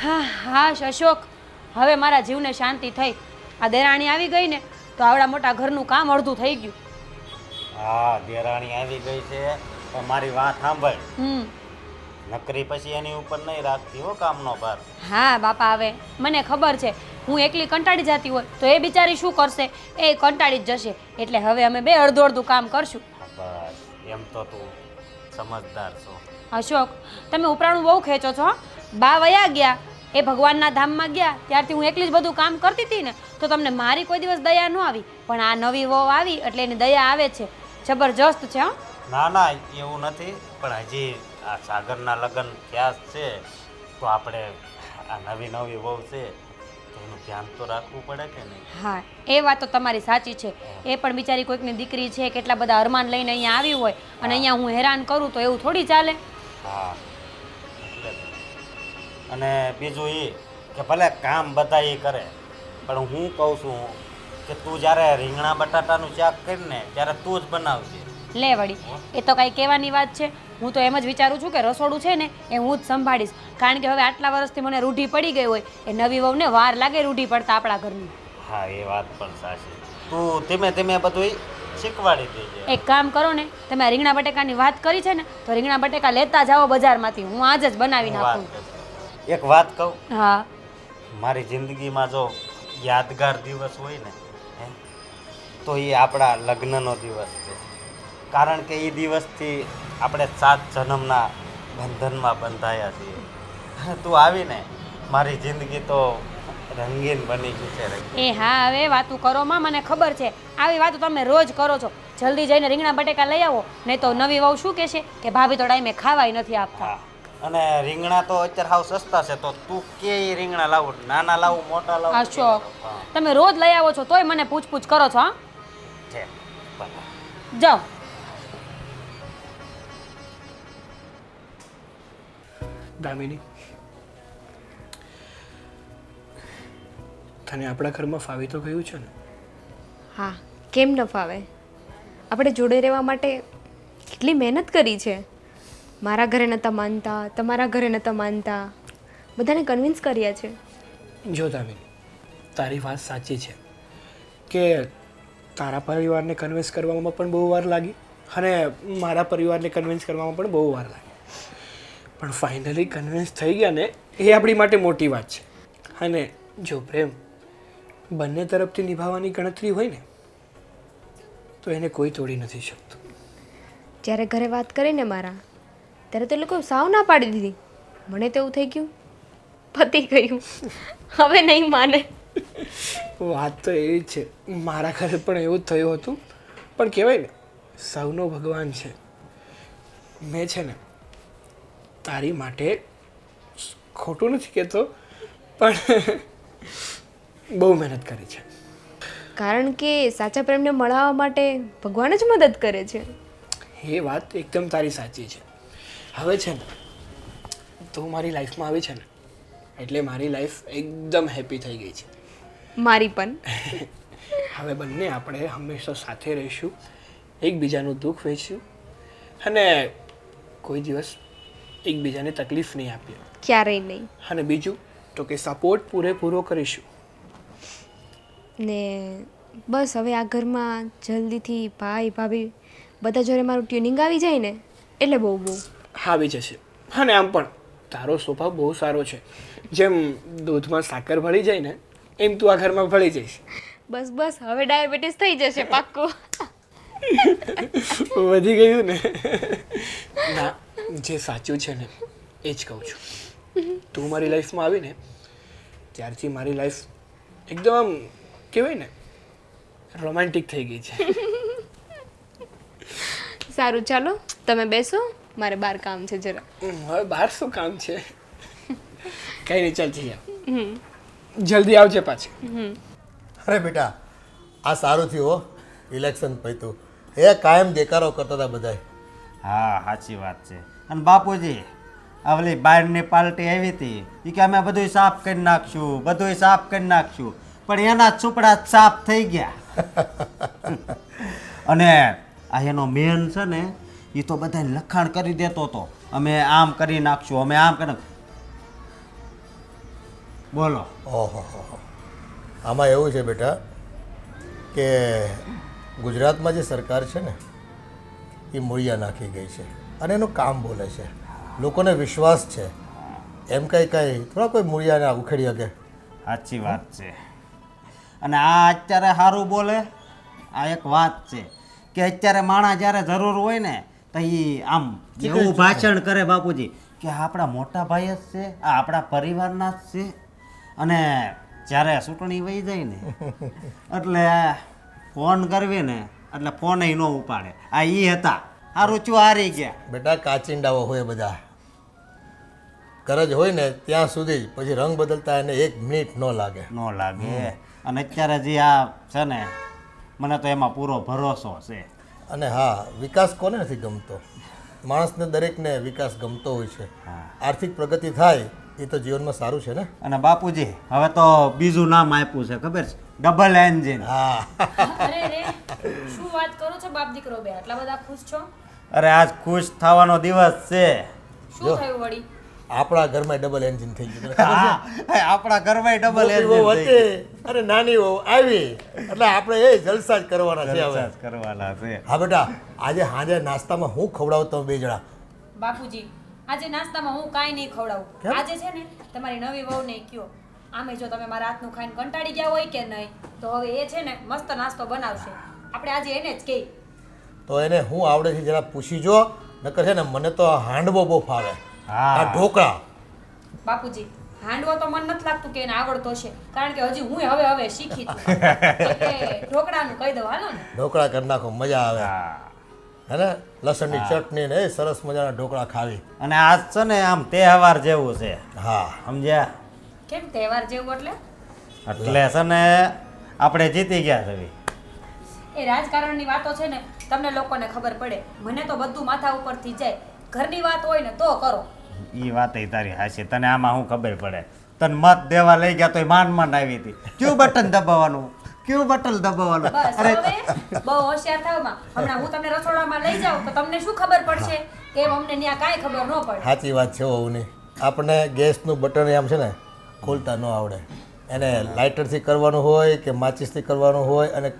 હા હા અશોક, હવે મારા જીવને શાંતિ થઈ. આ દેરાણી આવી ગઈ ને તો આવડા મોટા ઘરનું કામ અડધું થઈ ગયું. હા, દેરાણી આવી ગઈ છે પણ મારી વાત સાંભળ. હમ. નકરી પછી એની ઉપર નહીં રાખતી હો કામનો ભાર. હા બાપા, હવે મને ખબર છે હું એકલી કંટાળી જતી હોય તો એ બિચારી શું કરશે, એ કંટાળી જ જશે. એટલે હવે અમે બે અડધું અડધું કામ કરશું. બસ, એમ તો તું સમજદાર છો. અશોક, તમે ઉપરાણું બહુ ખેંચો છો હો. બા વયા ગયા, એ ભગવાનના ધામમાં ગયા ત્યારથી હું એકલી જ બધું કામ કરતી હતી ને તો તમને મારી કોઈ દિવસ દયા ન આવી, પણ આ નવી વહુ આવી એટલે એની દયા આવે છે. જબરજસ્ત છે હો. ના ના, એવું નથી, પણ હજી આ સાગરના લગ્ન થયા જ છે તો આપણે આ નવી નવી વહુ છે તો એનું ધ્યાન તો રાખવું પડે કે નહીં? હા, એ વાત તો તમારી સાચી છે. એ પણ બિચારી કોઈકની દીકરી છે, કેટલા બધા અરમાન લઈને અહીંયા આવી હોય અને અહીંયા હું હેરાન કરું તો એવું થોડી ચાલે. હા, એટલે જ. અને બીજું એ કે ભલે કામ બધા એ કરે પણ હું કહું છું કે તું જ્યારે રીંગણા બટાટાનું શાક કરીને ત્યારે તું જ બનાવજે. લે વળી, એ તો કાંઈ કહેવાની વાત છે. હું તો એમ જ વિચારું છું કે રસોડું છે ને એ હું જ સંભાળીશ, કારણ કે હવે આટલા વર્ષથી મને રૂઢી પડી ગઈ હોય. એ નવી વહુને વાર લાગે રૂઢી પડતા આપણા ઘરની. હા, એ વાત પણ સાચી. તું ધીમે ધીમે બધું શીખવાડી દેજે. એક કામ કરો ને, તમે આ રીંગણા બટેકાની વાત કરી છે ને તો રીંગણા બટેકા લેતા જાઓ બજારમાંથી, હું આજ જ બનાવી નાખું. એક વાત કહું, હા. મારી જિંદગીમાં જો યાદગાર દિવસ હોય ને તો એ આપણા લગ્નનો દિવસ છે. કારણ કે એ દિવસથી આપણે 7 જન્મના બંધનમાં બંધાયા છીએ. તું આવીને મારી જિંદગી તો રંગીન બની ગઈ છે. એ હા, હવે વાતું કરો માં, મને ખબર છે આવી વાતો તમે રોજ કરો છો. જલ્દી જઈને રીંગણા બટેકા લઈ આવો, નહીં તો નવી વહુ શું કહેશે કે ભાભી તો ટાઈમે ખાવાય નથી આપતા. અને રીંગણા તો અત્યારે હાવ સસ્તા છે તો તું કે ઈ રીંગણા લાવું, નાના લાવું, મોટા લાવું? અશોક, તમે રોજ લઈ આવો છો તોય મને પૂછપૂછ કરો છો. હા, છે જાઓ. દામિની, તને આપણા ઘરમાં ફાવી તો ગયું છે ને? હા, કેમ ન ફાવે? આપણે જોડે રહેવા માટે કેટલી મહેનત કરી છે. મારા ઘરે નહોતા માનતા, તમારા ઘરે નહોતા માનતા, બધાને કન્વિન્સ કર્યા છે. જો દામિની, તારી વાત સાચી છે કે તારા પરિવારને કન્વિન્સ કરવામાં પણ બહુ વાર લાગી અને મારા પરિવારને કન્વિન્સ કરવામાં પણ બહુ વાર લાગી, પણ ફાઇનલી કન્વિન્સ થઈ ગયા ને એ આપણી માટે મોટી વાત છે. અને જો પ્રેમ બંને તરફથી નિભાવવાની ગણતરી હોય ને તો એને કોઈ તોડી નથી શકતું. જ્યારે ઘરે વાત કરીને મારા, ત્યારે તો લોકો સાવ ના પાડી દીધી. મને તો એવું થઈ ગયું પતી ગયું, હવે નહીં માને. વાત તો એવી જ છે, મારા ઘરે પણ એવું જ થયું હતું. પણ કહેવાય ને, સૌનો ભગવાન છે. મેં છે ને તારી માટે ખોટું નથી કહેતો પણ બહુ મહેનત કરી છે. કારણ કે સાચા પ્રેમને મળવા માટે ભગવાન જ મદદ કરે છે. એ વાત એકદમ તારી સાચી છે. હવે છે ને તું મારી લાઈફમાં આવી છે ને એટલે મારી લાઈફ એકદમ હેપી થઈ ગઈ છે. મારી પણ. હવે બંને આપણે હંમેશા સાથે રહીશું, એકબીજાનું દુઃખ વહેંચશું અને કોઈ દિવસ એકબીજાને તકલીફ નહીં આપીએ. ક્યારેય નહીં. અને બીજું તો કે સપોર્ટ પૂરેપૂરો કરીશું. ને બસ હવે આ ઘરમાં જલ્દીથી ભાઈ ભાભી બધા જોડે મારું ટ્યુનિંગ આવી જાય ને એટલે બહુ આવી જશે. અને આમ પણ તારો સ્વભાવ બહુ સારો છે. જેમ દૂધમાં સાકર ભળી જાય ને એમ તું આ ઘરમાં ભળી જઈશ. બસ બસ, હવે ડાયાબિટીસ થઈ જશે પાક્કું. વધી ગયું ને? ના, જે સાચું છે ને એ જ કહું છું. તું મારી લાઈફમાં આવી ને ત્યારથી મારી લાઈફ એકદમ આમ કહેવાય ને રોમેન્ટિક થઈ ગઈ છે. સારું, ચાલો તમે બેસો, મારે બહાર કામ છે જરા. હવે બહાર શું કામ છે? કઈ નહીં, ચાલ જઈએ. જલ્દી આવજે પાછી. અરે બેટા, આ સારું થયું હો, ઇલેક્શન પત્યું. એ કાયમ દેકારો કરતા હતા બધાય. હા, સાચી વાત છે. અને બાપુજી, આવલી બહારની પાર્ટી આવી હતી એ કે અમે બધું સાફ કરી નાખશું, બધું સાફ કરી નાખશું, પણ એના ચોપડા સાફ થઈ ગયા. અને આ એનો મેન છે ને એ તો બધાને લખાણ કરી દેતો હતો, અમે આમ કરી નાખશું, અમે આમ કરી. બોલો. ઓહો આમાં એવું છે બેટા કે ગુજરાતમાં જે સરકાર છે ને એ મૂળિયા નાખી ગઈ છે અને એનું કામ બોલે છે, લોકોને વિશ્વાસ છે. એમ કંઈ થોડા કોઈ મૂળિયાને ઉખેડી શકે. સાચી વાત છે. અને આ અત્યારે સારું બોલે. આ એક વાત છે કે અત્યારે માણસ જ્યારે જરૂર હોય ને તો એ આમ એવું ભાષણ કરે બાપુજી કે આ આપણા મોટા ભાઈ જ છે, આ આપણા પરિવારના જ છે. અને જ્યારે ચૂંટણી વહી જાય ને એટલે ફોન કરવી ને એટલે ફોન ન ઉપાડે. આ ઈ હતા સારું ચું હારી ગયા. બેટા કાચિંડાઓ હોય બધા, કરજ હોય ને ત્યાં સુધી પછી રંગ બદલતા એને 1 મિનિટ ન લાગે. ન લાગે. અને અત્યારે જે આ છે ને મને તો એમાં પૂરો ભરોસો છે. અને હા, વિકાસ કોને નથી ગમતો? માણસને દરેકને વિકાસ ગમતો હોય છે. આર્થિક પ્રગતિ થાય એ તો જીવનમાં સારું છે ને. અને બાપુજી હવે તો બીજું નામ આપ્યું છે, ખબર છે? Double engine. હા અરે રે શું વાત કરો છો બાપ દીકરો બે, આટલા બધા ખુશ છો? અરે આજ ખુશ થવાનો દિવસ છે. શું થયું વળી? આપણા ઘરમાં ડબલ એન્જિન થઈ ગયું. તને ખબર છે? આપણા ઘરમાં ડબલ મોટી વહુ એન્જિન હતી અને નાની વહુ આવી એટલે આપણે એ જલસા જ કરવાના છે હવે. કરવાના છે. હા બેટા, આજે સાંજે નાસ્તામાં હું ખવડાવતો બે જણા? બાપુજી આજે નાસ્તામાં હું કાંઈ નહીં ખવડાવું. કેમ? આજે છે ને તમારી નવી વહુને કયો, આમે જો તમે મારા હાથનું ખાઈને કંટાળી ગયા હોય કે નહીં તો હવે એ છે ને મસ્ત નાસ્તો બનાવશે. આપણે આજે એને જ કહી. તો એને હું આવડે છે જરા પૂછી જો, નકર છે ને મને તો હાંડવો બહુ ફાવે. આ ઢોકળા. બાપુજી હાંડવો તો મને નથી લાગતું કે એને આવડતો છે, કારણ કે હજી હું હવે શીખી છું. એટલે ઢોકળાનું કહી દઉં હાલો ને. ઢોકળા કરી નાખો, મજા આવે. હે ને લસણની ચટણી ને એ સરસ મજાના ઢોકળા ખાવી. અને આજ છે ને આમ તહેવાર જેવું છે, હા સમજ્યા? કેમ તહેવાર જેવું એટલે? એટલે છે ને આપણે જીતી ગયા છે. એ રાજકારણની વાતો છે ને તમને લોકોને ખબર પડે, મને તો બધું માથા ઉપરથી જાય. ઘરની વાત હોય ને તો કરો. એ વાત તારી હાચી. તને આમાં શું ખબર પડે? તને મત દેવા લઈ ગયા તો માંડ આવી હતી. કયું બટન દબાવવાનું, કયું બટન દબાવવાનું? બસ હવે બહુ હોશિયાર થાવ માં. હમણાં હું તમને રસોડામાં લઈ જાઉં તો તમને શું ખબર પડશે કે અમને ત્યાં કાંઈ ખબર ન પડે. સાચી વાત છે વહુની. આપણે ગેસનું બટન આમ છે ને ખોલતા ન આવડે. એને લાઇટરથી કરવાનું હોય કે માચિસથી કરવાનું હોય અને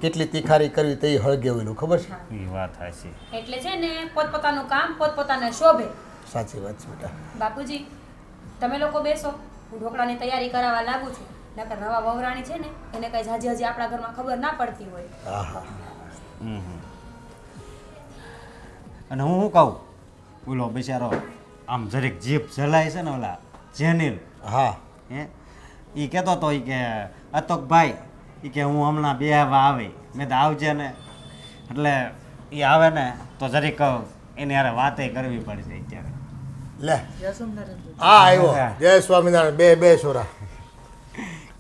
કેટલી તીખારી કરવી તે હળગે ઓલું ખબર છે. એ વાત હાચી. એટલે છે ને પોતપોતાનું કામ પોતપોતાને શોભે. સાચી વાત છે બેટા. બાપુજી તમે લોકો બેસો, હું ઢોકળાની તૈયારી કરાવવા લાગુ છું. નકર નવા વહરાણી છે ને એને કઈ હજી આપણા ઘરમાં ખબર ના પડતી હોય. હા હા. અને હું શું કહું, બોલો બિચારો આમ જરીક જીભ જલાય છે ને ઓલા જેનિલ, હા હે એ કહેતો હતો કે અતોકભાઈ એ કે હું હમણાં બેહવા આવી. મેં તો આવજે ને. એટલે એ આવે ને તો જરીક એની હારે વાતે કરવી પડશે અત્યારે. લે હા આવ્યો. જય સ્વામિનારાયણ. બે છોરા.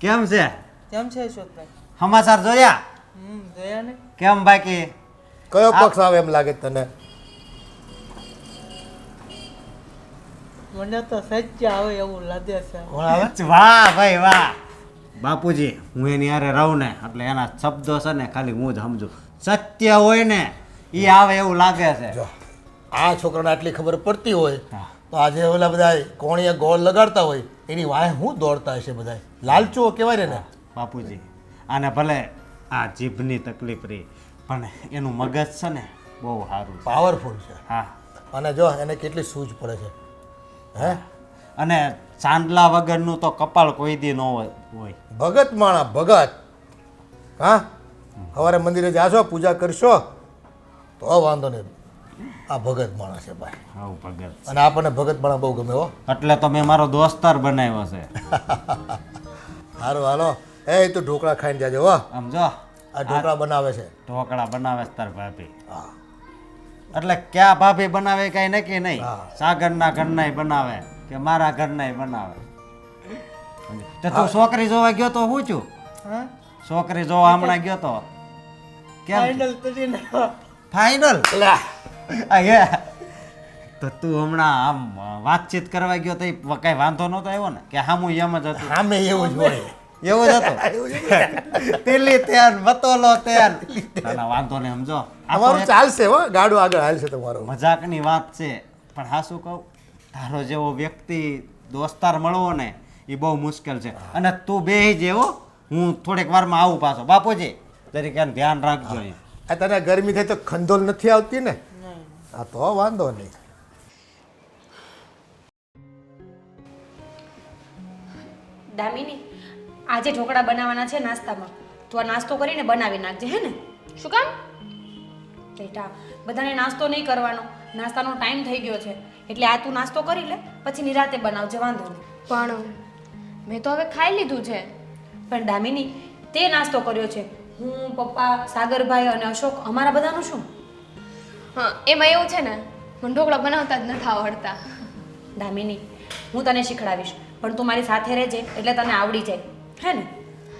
કેમ છે? કેમ છે અશોકભાઈ? સમાચાર જોયા? જોયા ને? કેમ બાકી? કયો પક્ષ આવે એમ લાગે તને? મને તો સચ્ય આવે એવું લાગે છે. કોણ આવે? વાહ ભાઈ વાહ. બાપુજી હું એની હારે રહું ને એટલે એના શબ્દો છે ને ખાલી હું જ સમજુ. સત્ય હોય ને એ આવે એવું લાગે છે. જો આ છોકરાને આટલી ખબર પડતી હોય હા. તો આજે ઓલા બધા કોણીએ ગોળ લગાડતા હોય એની વાહે હું દોડતા હશે બધા. લાલચુઓ કહેવાય ને. બાપુજી આને ભલે આ જીભની તકલીફ રહી પણ એનું મગજ છે ને બહુ સારું છે. પાવરફુલ છે. હા. અને જો એને કેટલી સૂઝ પડે છે. હે અને ચાંદલા વગરનું તો કપાળ કોઈ દી ન હોય. ભગત માણા ભગત. હા સવારે મંદિરે જાશો પૂજા કરશો તો વાંધો નહીં. આ ભગત માણસ છે ભાઈ. આવું ભગત. અને આપણને ભગત માણા બહુ ગમે હો. એટલે તો મેં મારો દોસ્તાર બનાવ્યો છે. સારું હાલો. એ તું ઢોકળા ખાઈને જાજો હો. આમ જો આ ઢોકળા બનાવે છે. ઢોકળા બનાવે છે તાર ભાભી. હા એટલે ક્યાં ભાભી બનાવે કઈ નક્કી નહીં. હા. સાગરના ઘરનાય બનાવે કે મારા ઘરનાય બનાવે. તે તું છોકરી જોવા ગયો તો હું છું? હા? છોકરી જોવા હમણાં ગયો તો કેમ? ફાઇનલ કરીને ફાઇનલ. લે તો તું હમણાં આમ વાતચીત કરવા ગયો તો કઈ વાંધો નતો આવ્યો ને? કે હામું એમ જ હતું? સામે એવું જ હોય. એવું જ હતું. તીલી તેલ વતોલો તેલ. ના ના વાંધો નહીં. સમજો આ તો તમારું એક ચાલશે હો. ગાડું આગળ હાલશે તમારું. મજાકની વાત છે પણ હા શું કહું, તારો જેવો વ્યક્તિ દોસ્તાર મળવો ને એ બહુ મુશ્કેલ છે. અને તું બેહી જે હો, હું થોડીક વારમાં આવું પાછો. બાપુજી જરીક એનું ધ્યાન રાખજો. આ તને ગરમી થાય તો ખંધોલ નથી આવતી ને? હા તો વાંધો નહીં. દામિની, આજે ઢોકળા બનાવવાના છે નાસ્તામાં. તું આ નાસ્તો કરીને બનાવી નાખજે, હે ને? શું કામ? બેટા, બધાને નાસ્તો નહીં કરવાનો, નાસ્તાનો ટાઈમ થઈ ગયો છે, એટલે આ તું નાસ્તો કરી લે, પછી નિરાતે બનાવજે, વાંધો નહીં. પણ મેં તો હવે ખાઈ લીધું છે. પણ દામિની, તે નાસ્તો કર્યો છે, હું, પપ્પા, સાગરભાઈ અને અશોક, અમારા બધાનું શું? હા, એમાં એવું છે ને, મને ઢોકળા બનાવતા જ નથી આવડતા. દામિની, હું તને શીખડાવીશ, પણ તું મારી સાથે રહેજે એટલે તને આવડી જાય, હે ને?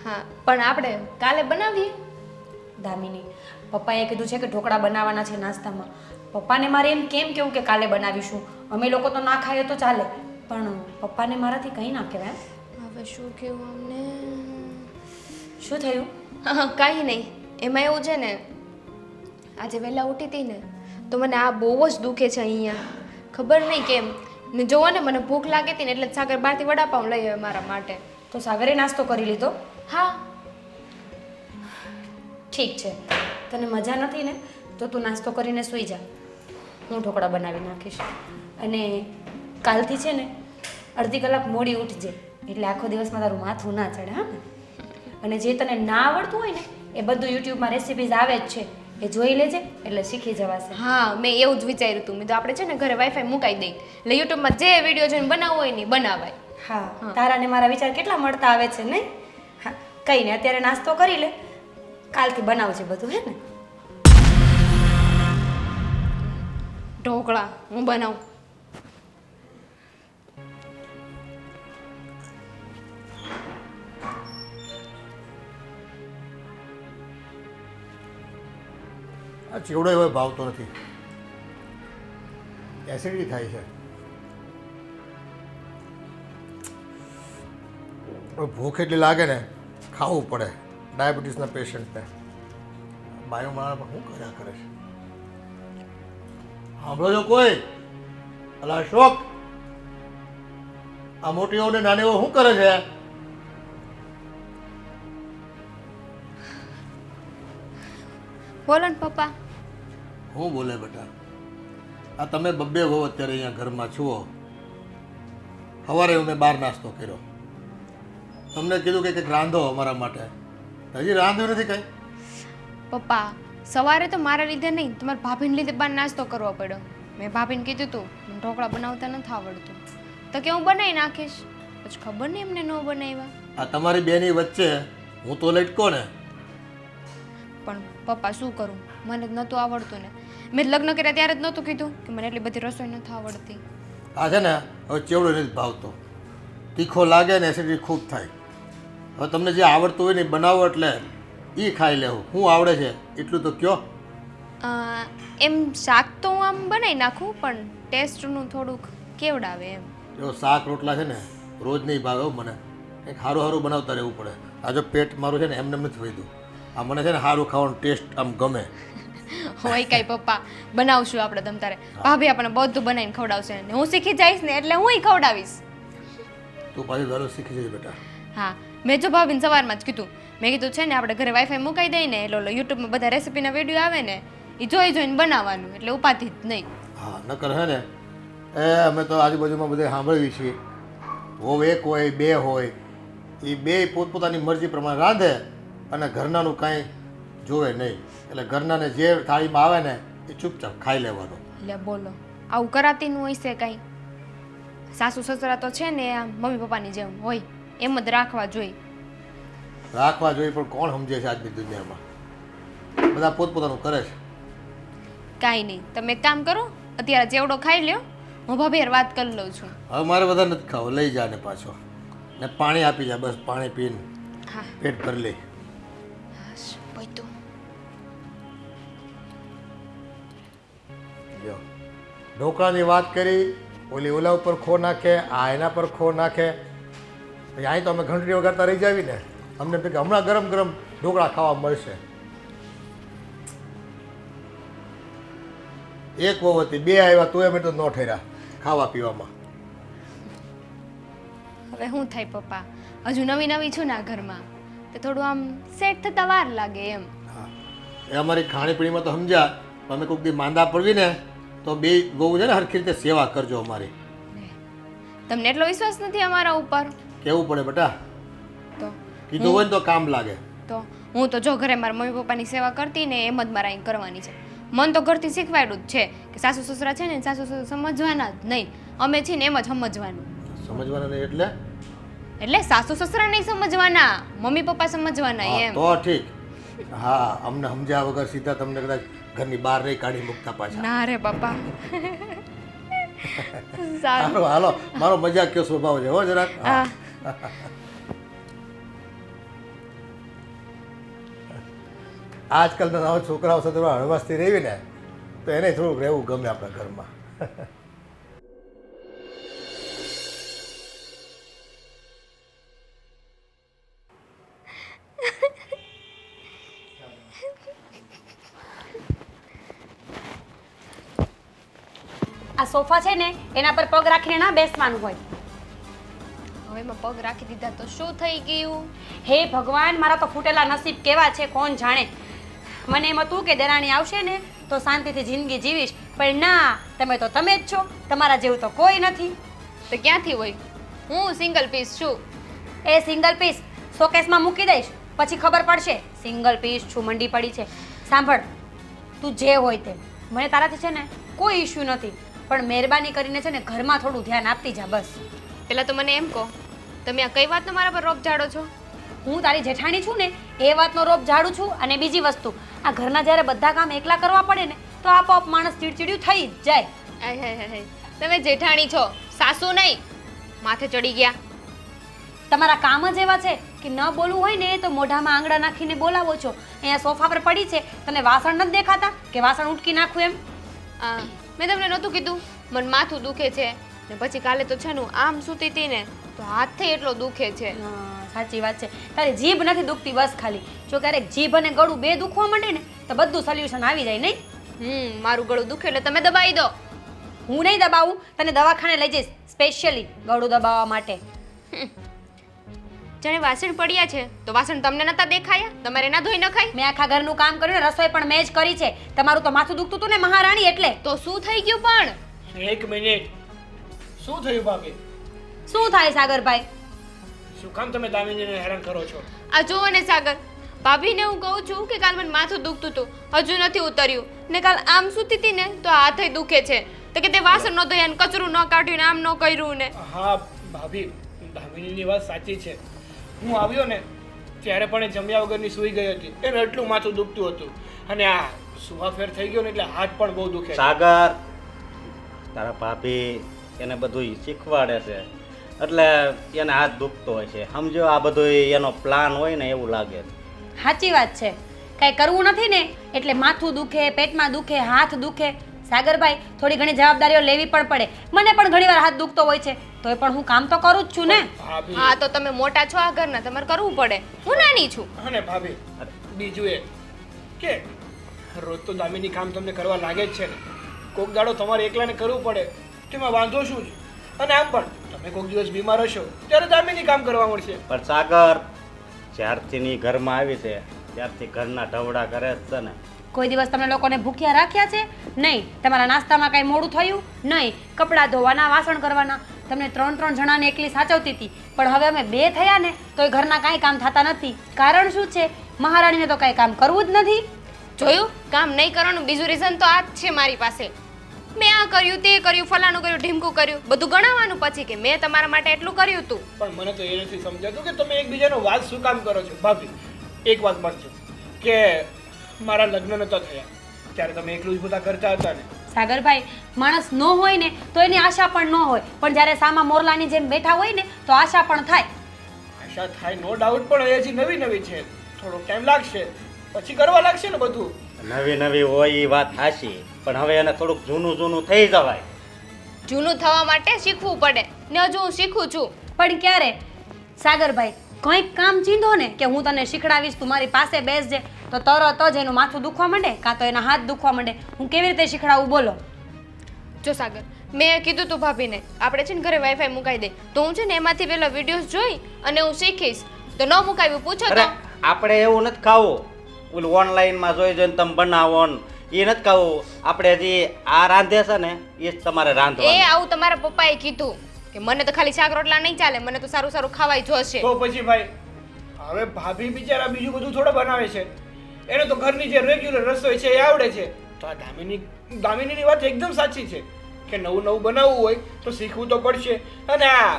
હા, પણ આપણે કાલે બનાવીએ. દામિની, પપ્પાએ કીધું છે કે ઢોકળા બનાવવાના છે નાસ્તામાં. પપ્પાને મારે એમ કેમ કેવું કે કાલે બનાવીશું? અમે લોકો તો ના ખાઈએ તો ચાલે, પણ પપ્પાને મારાથી કંઈ ના કહેવાય. હવે શું કહેવું અમને? શું થયું? હા, કાંઈ નહીં. એમાં એવું છે ને, આજે વહેલા ઉઠી હતી ને તો મને આ બહુ જ દુખે છે અહીંયા, ખબર નહીં કેમ. ને જોવો ને, મને ભૂખ લાગી હતી ને એટલે સાગર બહારથી વડાપાઉં લઈ આવ્યો મારા માટે. તો સાગરે નાસ્તો કરી લીધો? હા. ઠીક છે, તને મજા નથી ને તો તું નાસ્તો કરીને સૂઈ જા, હું ઢોકળા બનાવી નાખીશ. અને કાલથી છે ને અડધી કલાક મોડી ઉઠજે, એટલે આખો દિવસમાં તારું માથું ના ચડે. હા ને? અને જે તને ના આવડતું હોય ને એ બધું યુટ્યુબમાં રેસિપીઝ આવે જ છે, એ જોઈ લેજે એટલે શીખી જવાશે. હા, મેં એવું જ વિચાર્યું હતું. મેં તો આપણે છે ને ઘરે વાઈફાઈ મુકાઈ દઈ, એટલે યુટ્યુબમાં જે વિડીયો જોઈને બનાવવો હોય ને બનાવાય. હા, તારા ને મારા વિચાર કેટલા મળતા આવે છે નહીં? હા, કંઈ નહીં, અત્યારે નાસ્તો કરી લે, કાલથી બનાવજે બધું, હે ને? ઢોકળા હું બનાવું. આ ચેવડો હવે ભાવતો નથી, એસિડિટી થાય છે. ભૂખ એટલી લાગે ને, ખાવું પડે. ડાયાબિટીસના પેશન્ટને બાયો માણસ શું કર્યા કરે છે? સાંભળો છો કોઈ? અલા અશોક, આ મોટીઓ ને નાનીઓ શું કરે છે? બોલો ને પપ્પા. હું બોલે બેટા? આ તમે બબ્બે હો અત્યારે અહીંયા ઘરમાં છો. સવારે મેં બહાર નાસ્તો કર્યો, તમને કીધું કે કંઈક રાંધો અમારા માટે, હજી રાંધ્યું નથી કંઈ. પપ્પા, સવારે તો મારા લીધે નહીં, તમારા ભાભીને લીધે બહાર નાસ્તો કરવો પડ્યો. મેં ભાભીને કીધું હતું મને ઢોકળા બનાવતા નથી આવડતું, તો કે હું બનાવી નાખીશ. પછી ખબર નહીં એમને ન બનાવ્યા. આ તમારી બેની વચ્ચે હું તો લટકો ને. પણ પપ્પા શું કરું, મને જ નહોતું આવડતું ને. મેં લગ્ન કર્યા ત્યારે જ નહોતું કીધું કે મને એટલી બધી રસોઈ નથી આવડતી. આ છે ને હવે ચેવડો નથી ભાવતો, તીખો લાગે ને એસિડિટી ખૂબ થાય. હવે તમને જે આવડતું હોય ને એ બનાવો એટલે એ ખાઈ લેવું. શું આવડે છે એટલું તો કયો. એમ શાક તો હું આમ બનાવી નાખું, પણ ટેસ્ટનું થોડુંક કેવડાવે એમ. જો શાક રોટલા છે ને રોજ નહીં ભાવે હો મને, કંઈક સારું સારું બનાવતા રહેવું પડે. આ જો પેટ મારું છે ને એમને નથી વધ્યું, આ મને છે ને સારું ખાવાનું ટેસ્ટ આમ ગમે. હોય કાંઈ પપ્પા, બનાવશું આપણે તમ તારે. ભાભી આપણને બધું બનાવીને ખવડાવશે ને હું શીખી જઈશ ને એટલે હું ખવડાવીશ. તું પાછી વહેલું શીખી જઈ બેટા. હા, મેં જો ભાભીને સવારમાં જ કીધું. મેં કીધું છે ને આપણે ઘરે વાઈફાઈ મુકાઈ દઈએ ને એટલે યુટ્યુબમાં બધા રેસીપીના વિડીયો આવે ને એ જોઈને બનાવવાનું, એટલે ઉપાધિ જ નહીં. હા નકર હે ને એ અમે તો આજુબાજુમાં બધે સાંભળ્યું છીએ, હોવ એક હોય બે હોય, એ બે પોતપોતાની મરજી પ્રમાણે રાંધે અને ઘરનાનું કાંઈ જોવે નહીં. એટલે ઘરનાને જે થાળીમાં આવે ને એ ચૂપચાપ ખાઈ લેવાનું. એટલે બોલો, આવું કરાતીનું હોય છે કાંઈ? સાસુ સસરા તો છે ને આ મમ્મી પપ્પાની જેમ હોય, એમ જ રાખવા જોઈએ. રાખવા જોઈએ પણ કોણ સમજે છે આજની દુનિયામાં? બધા પોતપોતાનું કરે છે. કાંઈ નહીં, તમે એક કામ કરો, અત્યારે ચેવડો ખાઈ લ્યો, હું ભાભી હારે વાત કરી લઉં છું. હવે મારે બધા નથી ખાવો, લઈ જા ને પાછો, ને પાણી આપી જા, બસ પાણી પીને હા પેટ ભરી લે. પૈતું જો ઢોકળાની વાત કરી, ઓલી ઓલા ઉપર ખો નાખે, આ એના પર ખો નાખે. પછી અહીં તો અમે ઘંટડી વગાડતા રહી જાવી ને, અમને એમ કે હમણાં ગરમ ગરમ ઢોકળા ખાવા મળશે. એક વહુ હતી, બે આવ્યા તો અમે તો ન ઠર્યા ખાવા પીવામાં. હવે શું થાય પપ્પા, હજુ નવી નવી છું ને આ ઘરમાં, તો થોડું આમ સેટ થતા વાર લાગે એમ. હા એ અમારી ખાણીપીણીમાં તો સમજ્યા, પણ અમે કોઈક દી માંદા પડવી ને તો બે બહુ છે ને હરખી રીતે સેવા કરજો અમારી. તમને એટલો વિશ્વાસ નથી અમારા ઉપર? કેવું પડે બેટા, તો કીધું હોય ને તો કામ લાગે. તો હું તો જો ઘરે મારા મમ્મી પપ્પાની સેવા કરતી ને એમ જ મારા અહીં કરવાની છે. મન તો ઘરથી શીખવાડ્યું જ છે કે સાસુ સસરા છે ને સાસુ સસરા સમજવાના જ નહીં, અમે છીએ ને એમ જ સમજવાનું. સમજવાના નહીં એટલે? એટલે સાસુ સસરા નહીં સમજવાના, મમ્મી પપ્પા સમજવાના હા, એમ. તો ઠીક. હા અમને સમજ્યા વગર સીધા તમને કદાચ ઘરની બહાર નહીં કાઢી મૂકતા પાછા. ના રે પપ્પા. સારું. હાલો હાલો, મારો મજાક કયો સ્વભાવ છે હો જરાક. હા. આજકાલના નવા છોકરાઓ સાથે હળવાશથી રહેવી ને તો એને થોડુંક રહેવું ગમે આપણા ઘરમાં. આ સોફા છે ને એના પર પગ રાખીને ના બેસવાનું હોય. હવે એમાં પગ રાખી દીધા તો શું થઈ ગયું? હે ભગવાન, મારા તો ફૂટેલા નસીબ કેવા છે કોણ જાણે. મને એમ હતું કે દેરાણી આવશે ને તો શાંતિથી જિંદગી જીવીશ, પણ ના, તમે તો તમે જ છો, તમારા જેવું તો કોઈ નથી. તો ક્યાંથી હોય? હું સિંગલ પીસ છું. એ સિંગલ પીસ શોકેસમાં મૂકી દઈશ, પછી ખબર પડશે સિંગલ પીસ છું, મંડી પડી છે. સાંભળ, તું જે હોય તે, મને તારાથી છે ને કોઈ ઇશ્યુ નથી, પણ મહેરબાની કરીને છે ને ઘરમાં થોડું ધ્યાન આપતી જા બસ. પેલા તો મને એમ કહો, તમે આ કઈ વાતનો મારા પર રોપ ઝાડો છો? હું તારી જેઠાણી છું ને એ વાતનો રોપ ઝાડું છું. અને બીજી વસ્તુ, આ ઘરના જ્યારે બધા કામ એકલા કરવા પડે ને તો આપોઆપ માણસ ચીડચીડ્યું થઈ જ જાય. આય હાય હાય, તમે જેઠાણી છો, સાસુ નહીં. માથે ચડી ગયા. તમારા કામ જ એવા છે કે ન બોલવું હોય ને તો મોઢામાં આંગળા નાખીને બોલાવો છો. અહીંયા સોફા પર પડી છે, તને વાસણ નથી દેખાતા કે વાસણ ઉટકી નાખું એમ? મેં તમને નહોતું કીધું મને માથું દુખે છે ને પછી કાલે તો છે ને આમ સૂતી હતી ને તો હાથે એટલો દુખે છે. સાચી વાત છે, તારી જીભ નથી દુખતી બસ ખાલી. જો ક્યારેક જીભ અને ગળું બે દુખવા માંડે ને તો બધું સોલ્યુશન આવી જાય નહીં? મારું ગળું દુખે એટલે તમે દબાવી દો. હું નહીં દબાવું, તને દવાખાને લઈ જઈશ સ્પેશિયલી ગળું દબાવવા માટે. જાણે વાસણ પડ્યા છે તો વાસણ તમને નતા દેખાયા? તમારે ના ધોઈ નખાય? મેં આખા ઘરનું કામ કર્યું ને, રસોઈ પણ મેં જ કરી છે. તમારું તો માથું દુખતું હતું ને મહારાણી એટલે. તો શું થઈ ગયું પણ? એક મિનિટ, શું થયું ભાભી? શું થાય સાગરભાઈ? શું કામ તમે દામિનીને હેરાન કરો છો? આ જુઓ ને સાગર, ભાભીને હું કહું છું કે કાલ મને માથું દુખતું હતું, હજુ નથી ઉતર્યું ને કાલ આમ સૂતી હતી ને તો હાથે દુખે છે. તો કે તે વાસણ ન ધોયા ને કચરું ન કાઢ્યું ને આમ ન કર્યું ને. હા ભાભી, દામિનીની વાત સાચી છે. હું આવ્યો ને ત્યારે પણ એ જમ્યા વગરની સૂઈ ગઈ હતી, એને એટલું માથું દુખતું હતું અને આ સુવા ફેર થઈ ગયો ને એટલે હાથ પણ બહુ દુખે છે. સાગર, તારા ભાભી એને બધું શીખવાડે છે એટલે એને હાથ દુખતો હોય છે. સમજો આ બધું એનો પ્લાન હોય ને એવું લાગે. સાચી વાત છે, કાંઈ કરવું નથી ને એટલે માથું દુખે, પેટમાં દુખે, હાથ દુખે. સાગરભાઈ, થોડી ઘણી જવાબદારીઓ લેવી પણ પડે. મને પણ ઘણીવાર હાથ દુખતો હોય છે, તોય પણ હું કામ તો કરું જ છું ને. ભાભી, હા તો તમે મોટા છો આ ઘરના, તમારે કરવું પડે. હું નાની છું. અને ભાભી બીજું એ કે રોજ તો દામિની કામ તમને કરવા લાગે જ છે ને, કોક દાડો તમારે એકલાને કરવું પડે તેમાં વાંધો શું છે? અને આમ પણ તમે કોક દિવસ બીમાર હશો ત્યારે દામિની કામ કરવા મળશે. પણ સાગર, જ્યારથી ની ઘરમાં આવી છે ત્યારથી ઘરના ઢવડા કરે જ છે ને. કોઈ દિવસ તમને લોકોને ભૂખ્યા રાખ્યા છે? નહીં. તમારા નાસ્તામાં કાંઈ મોડું થયું? નહીં. કપડાં ધોવાના, વાસણ કરવાના. તમને 3 જણાને એકલી સાચવતી હતી, પણ હવે અમે 2 થયા ને તોય ઘરના કાંઈ કામ થતા નથી. કારણ શું છે? મહારાણીને તો કાંઈ કામ કરવું જ નથી. જોયું, કામ નહીં કરવાનું બીજું રીઝન તો આ જ છે મારી પાસે. મેં આ કર્યું, તે કર્યું, ફલાણું કર્યું, ઢીમકું કર્યું, બધું ગણાવવાનું પછી કે મેં તમારા માટે એટલું કર્યું હતું. પણ મને તો એ નથી સમજાતું કે તમે એકબીજાનો વાત શું કામ કરો છો. ભાભી, એક વાત માનજો કે મારા લગ્ન નહોતા થયા ત્યારે તમે એકલું જ બધા કરતા હતા ને. સાગરભાઈ, માણસ ન હોય ને તો એની આશા પણ ન હોય, પણ જ્યારે સામા મોરલાની જેમ બેઠા હોય ને તો આશા પણ થાય. આશા થાય નો ડાઉટ, પણ હજી નવી છે, થોડો ટાઈમ લાગશે, પછી કરવા લાગશે ને બધું. નવી હોય એ વાત હાશી, પણ હવે એને થોડુંક જૂનું થઈ જવાય. જૂનું થવા માટે શીખવું પડે ને હજુ હું શીખું છું. પણ ક્યારે? સાગરભાઈ, કંઈક કામ ચીંધો ને કે હું તને શીખડાવીશ, તું મારી પાસે બેસજે, તો તરત જ એનું માથું દુખવા માંડે કાં તો એના હાથ દુખવા માંડે. હું કેવી રીતે શીખડાવું બોલો? જો સાગર, મેં કીધું તું ભાભીને આપણે છે ને ઘરે વાઈફાઈ મુકાઈ દે તો હું છે ને એમાંથી પેલા વિડીયોઝ જોઈ અને હું શીખીશ તો ન મુકાવ્યું પૂછો અરે તો આપણે એવું નથી ખાવું ઓલું ઓનલાઈનમાં જોઈ જોઈને તમે બનાવો ને એ નથી ખાવું. આપણે હજી આ રાંધે છે ને એ જ તમારે એ રાંધવાનું. આવું તમારા પપ્પાએ કીધું કે મને તો ખાલી શાક રોટલા નહીં ચાલે મને તો સારું સારું ખાવાય જોશે તો પછી ભાઈ હવે ભાભી બિચારા બીજું બધું થોડા બનાવે છે, એને તો ઘરની જે રેગ્યુલર રસોઈ છે એ આવડે છે. તો આ દામિનીની વાત એકદમ સાચી છે કે નવું નવું બનાવવું હોય તો શીખવું તો પડશે. અને આ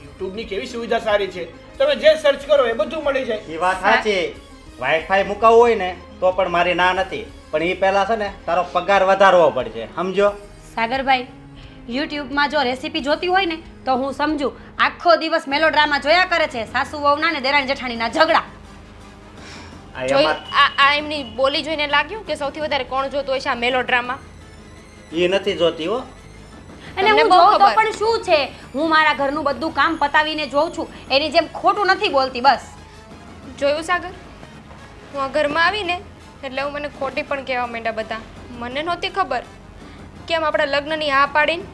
યુટ્યુબની કેવી સુવિધા સારી છે, તમે જે સર્ચ કરો એ બધું મળી જાય. એ વાત સાચી. વાઈફાઈ મુકાવવું હોય ને તો પણ મારી ના નથી, પણ એ પહેલા છે ને તારો પગાર વધારવો પડશે, સમજો. સાગરભાઈ, યુટ્યુબમાં જો રેસીપી જોતી હોય ને તો હું સમજુ. આખો દિવસ મેલોડ્રામા જોયા કરે છે, સાસુ વહુના ને દેરાણી જેઠાણીના ઝઘડા. આ જોઈ એમાં આ એમની બોલી જોઈને લાગ્યું કે સૌથી વધારે કોણ જોતું હોય છે આ મેલોડ્રામા એ નથી જોતી હો. અને તમને હું બહુ જોઉં તો ખબર. પણ શું છે, હું મારા ઘરનું બધું કામ પતાવીને જોઉં છું, એની જેમ ખોટું નથી બોલતી. બસ જોયું સાગર હું આ ઘરમાં આવીને એટલે હું મને ખોટી પણ કહેવા માંડ્યા બધા. મને નહોતી ખબર કેમ આપણા લગ્નની હા પાડીને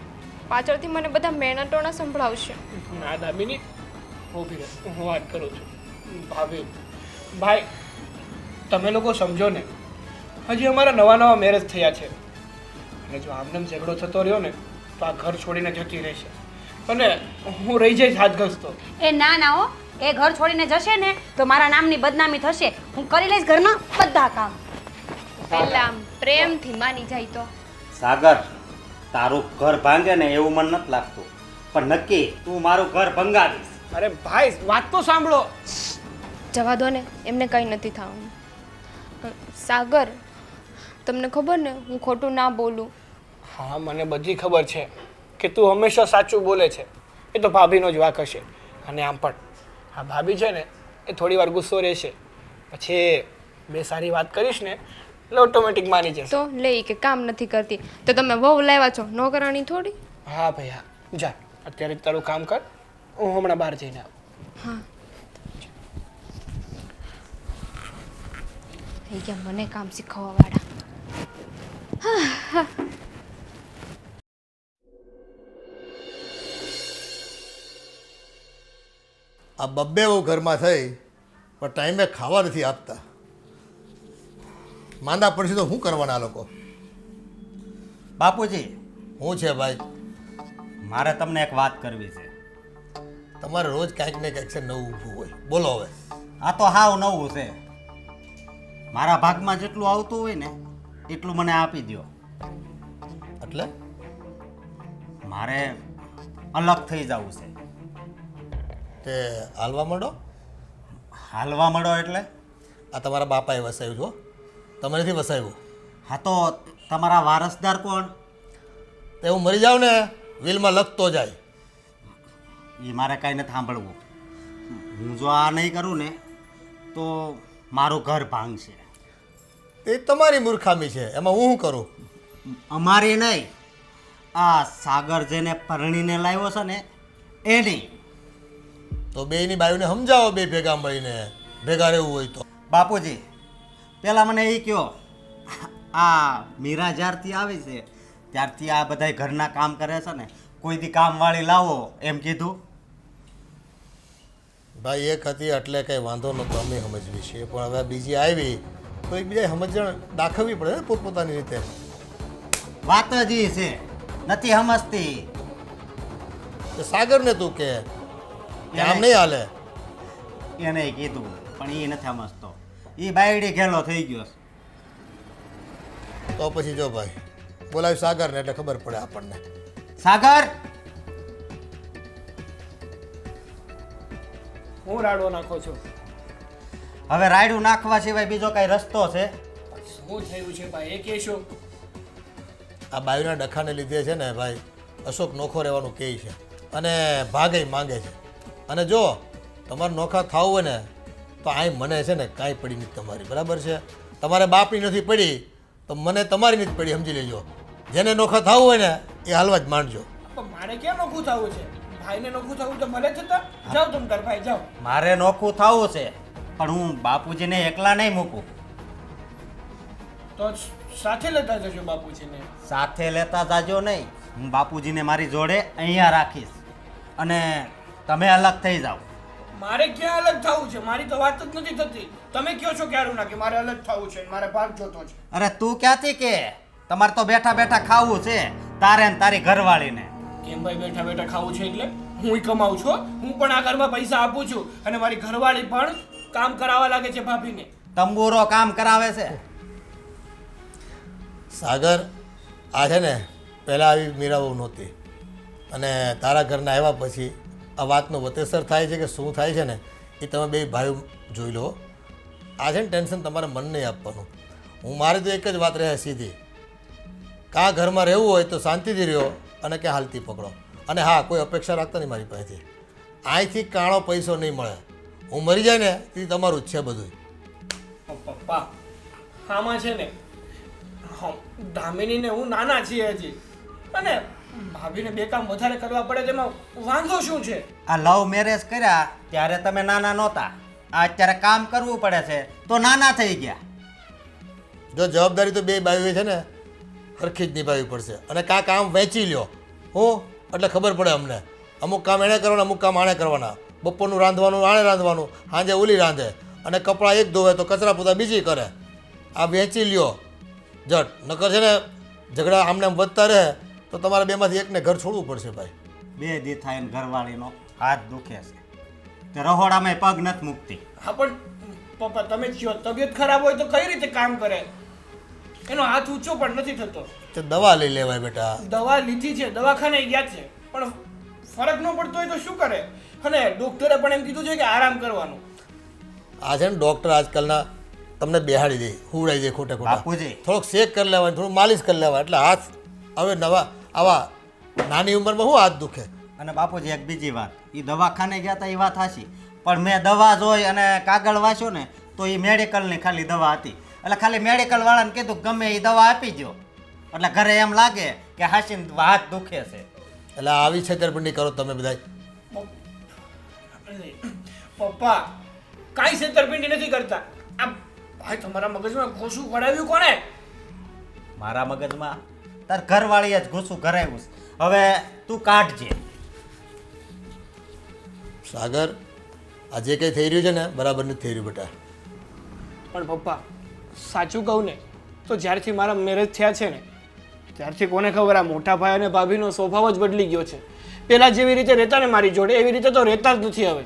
પાછળથી મને બધા મહેનતોના સંભળાવશે. ના દામિની, ઊભી રહે, હું વાત કરું છું. ભાભી ભાઈ તમે લોકો સમજો ને, હજી અમારા નવા નવા મેરેજ થયા છે અને જો આમને ઝઘડો થતો રહ્યો ને તો આ ઘર છોડીને જતી રહેશે અને હું રહી જઈશ હાથ ઘસતો. એ ના ના હો, એ ઘર છોડીને જશે ને તો મારા નામની બદનામી થશે. હું કરી લઈશ ઘરના બધા કામ. પહેલા આમ પ્રેમથી માની જાય તો સાગર, તારું ઘર ભાંગે ને એવું મને નથી લાગતું, પણ નક્કી તું મારું ઘર ભંગાવીશ. અરે ભાઈ વાત તો સાંભળો. જવા દો ને, એમને કંઈ નથી થવાનું. સાગર તમને ખબર ને હું ખોટું ના બોલું. હા મને બધી ખબર છે કે તું હંમેશા સાચું બોલે છે, એ તો ભાભીનો જ વાંક હશે. અને આમ પણ આ ભાભી છે ને એ થોડી વાર ગુસ્સો રહેશે, પછી બે સારી વાત કરીશ ને એટલે ઓટોમેટિક માની જશે. તો લઈ કે કામ નથી કરતી તો તમે વહુ લાવ્યા છો, નોકરાણી થોડી. હા ભાઈ હા, જા અત્યારે જ તારું કામ કર, હું હમણાં બહાર જઈને આવું. હા થઈ ગયા મને કામ શીખવવા વાળા. આ બબ્બે બહુ ઘરમાં થઈ પણ ટાઈમે ખાવા નથી આપતા. માંદા પડશે તો શું કરવાના આ લોકો? બાપુજી, શું છે ભાઈ? મારે તમને એક વાત કરવી છે. તમારે રોજ કાંઈક ને કાંઈક છે નવું ઊભું હોય, બોલો હવે. આ તો હાવ નવું છે. મારા ભાગમાં જેટલું આવતું હોય ને એટલું મને આપી દો. એટલે મારે અલગ થઈ જવું છે. તે હાલવા માંડો. હાલવા મળો એટલે? આ તમારા બાપાએ વસાવ્યું છો, તમે નથી વસાવ્યું. હા તો તમારા વારસદાર કોણ? તે હું મરી જાઉં ને વિલમાં લખતો જાય. એ મારે કાંઈ નથી સાંભળવું. હું જો આ નહીં કરું ને તો મારું ઘર ભાંગશે. તે તમારી મૂર્ખામી છે, એમાં હું શું કરું? અમારી નહીં, આ સાગર જેને પરણીને લાવ્યો છે ને એની. તો બેયની બાયુને સમજાવો, બે ભેગા મળીને ભેગા રહેવું હોય તો. બાપુજી, પહેલાં મને એ કહો, આ મીરા જ્યારથી આવી છે ત્યારથી આ બધાય ઘરના કામ કરે છે ને, કોઈથી કામવાળી લાવો એમ કીધું? ભાઈ એક હતી એટલે કંઈ વાંધો નહોતો, અમે સમજવી છીએ, પણ હવે બીજી આવી તો એકબીજા સમજણ દાખવવી પડે ને પોતપોતાની રીતે. વાત જ ઈ છે, નથી સમજતી. તો સાગરને તું કે આમ નહીં હાલે. એને કીધું પણ એ નથી સમજતો. એ બાયડી ઘેલો થઈ ગયો છે. તો પછી જો ભાઈ બોલાવી સાગરને એટલે ખબર પડે આપણને. સાગર, હું રાડવો નાખો છું. હવે રાયડું નાખવા સિવાય બીજો કઈ રસ્તો છે? શું થયું છે ભાઈ એ કહેશો? આ બાયુના ડખાને લીધે છે ને ભાઈ અશોક નોખો રહેવાનું કહે છે અને ભાગે માંગે છે. અને જો તમારે નોખા થવું હોય ને તો આય મને છે ને કાંઈ પડી નથી તમારી, બરાબર છે? તમારે બાપની નથી પડી તો મને તમારી નથી પડી, સમજી લેજો. જેને નોખા થવું હોય ને એ હાલવા જ માંડજો. પણ મારે ક્યાં નોખું થવું છે? ભાઈને નોખું થવું તો ભલે થતા. જાઓ તમે તાર ભાઈ જાઓ. મારે નોખું થવું છે પણ હું બાપુજીને એકલા નહીં મૂકું. તો સાથે લેતા જજો બાપુજીને. સાથે લેતા જાજો નહીં, હું બાપુજીને મારી જોડે અહીંયા રાખીશ અને તમે અલગ થઈ જાઓ. મારે ક્યાં અલગ થવું છે? મારી તો વાત જ નથી થતી. તમે કહો છો ક્યારું ના કે મારે અલગ થવું છે, મારે ભાગ જોતો છે. અરે તું ક્યાંથી કે તમારે તો બેઠા બેઠા ખાવું છે તારે ને તારી ઘરવાળીને. કેમ ભાઈ બેઠા બેઠા ખાવું છે એટલે? હું કમાઉં છું, હું પણ આ ઘરમાં પૈસા આપું છું અને મારી ઘરવાળી પણ કામ કરાવવા લાગે છે ભાભીને. તંબુરો કામ કરાવે છે. સાગર, આ છે ને પહેલાં આવી મીરાઓ નહોતી અને તારા ઘરના આવ્યા પછી આ વાતનો વતેસર થાય છે કે શું થાય છે ને એ તમે બે ભાઈઓ જોઈ લો. આ છે ને ટેન્શન તમારે મન નહીં આપવાનું. હું મારી તો એક જ વાત રહે સીધી, કાં ઘરમાં રહેવું હોય તો શાંતિથી રહ્યો અને ક્યાં હાલતી પકડો. અને હા, કોઈ અપેક્ષા રાખતા નહીં મારી પાસેથી. અહીંથી કાણો પૈસો નહીં મળે. હું મરી જાય ને તે તમારું જ છે બધું. પપ્પા આમાં છે ને દામિની ને હું નાના છીએ હજી, અને ભાભીને બે કામ વધારે કરવા પડે તેમાં વાંધો શું છે? આ લવ મેરેજ કર્યા ત્યારે તમે નાના નહોતા, આ અત્યારે કામ કરવું પડે છે તો નાના થઈ ગયા. જો જવાબદારી તો બે બાઈઓએ છે ને સરખી જ નિભાવવી પડશે. અને કામ વહેંચી લ્યો. હું એટલે ખબર પડે અમને. અમુક કામ એણે કરવાના, અમુક કામ આણે કરવાના. બપોરનું રાંધવાનું આણે રાંધવાનું, સાંજે ઓલી રાંધે, અને કપડાં એક ધોવે તો કચરા પોતા બીજી કરે. આ વહેંચી લ્યો જટ, નકર છે ને ઝઘડા આમને આમ વધતા રહે તો તમારે બેમાંથી એકને ઘર છોડવું પડશે ભાઈ. બે દી થાય ને ઘરવાળીનો હાથ દુખે છે તે રહોડામાં પગ નથી મૂકતી. હા પણ પપ્પા તમે જ કહો, તબિયત ખરાબ હોય તો કઈ રીતે કામ કરે? એનો હાથ ઊંચો પણ નથી થતો. તો દવા લઈ લેવાય બેટા. દવા લીધી છે, દવાખાને ગયા છે, પણ ફરક ન પડતો હોય તો શું કરે? અને ડોક્ટરે પણ એમ કીધું છે કે આરામ કરવાનું. આ છે ને ડૉક્ટર આજકાલના તમને બેહાડી દે, હુવડાવી દે ખોટે ખોટા. બાપુજી. થોડોક શેક કરી લેવાય, થોડું માલિશ કરી લેવાય એટલે હાથ હવે નવા આવા નાની ઉંમરમાં શું હાથ દુખે? અને બાપુજી એક બીજી વાત, એ દવાખાને ગયા હતા એ વાત હાચી, પણ મેં દવા જોઈ અને કાગળ વાંચ્યો ને તો એ મેડિકલની ખાલી દવા હતી. એટલે ખાલી મેડિકલ વાળાને કીધું ગમે એ દવા આપી દો, એટલે ઘરે એમ લાગે કે હાચીને હાથ દુખે છે. એટલે આવી છેતરપિંડી કરો તમે બધા. પપ્પા કાંઈ છેતરપિંડી નથી કરતા. આ ભાઈ તમારા મગજમાં ઘોસું પડાવ્યું કોને? મારા મગજમાં તાર ઘરવાળીએ જ ઘૂસું કરાવ્યું છે. હવે તું કાઢજે. સાગર, આ જે કંઈ થઈ રહ્યું છે ને બરાબર નથી થઈ રહ્યું બેટા. પણ પપ્પા સાચું કહું ને તો જ્યારથી મારા મેરેજ થયા છે ને ત્યારથી કોને ખબર આ મોટા ભાઈ અને ભાભીનો સ્વભાવ જ બદલી ગયો છે. પહેલાં જેવી રીતે રહેતા ને મારી જોડે એવી રીતે તો રહેતા જ નથી હવે.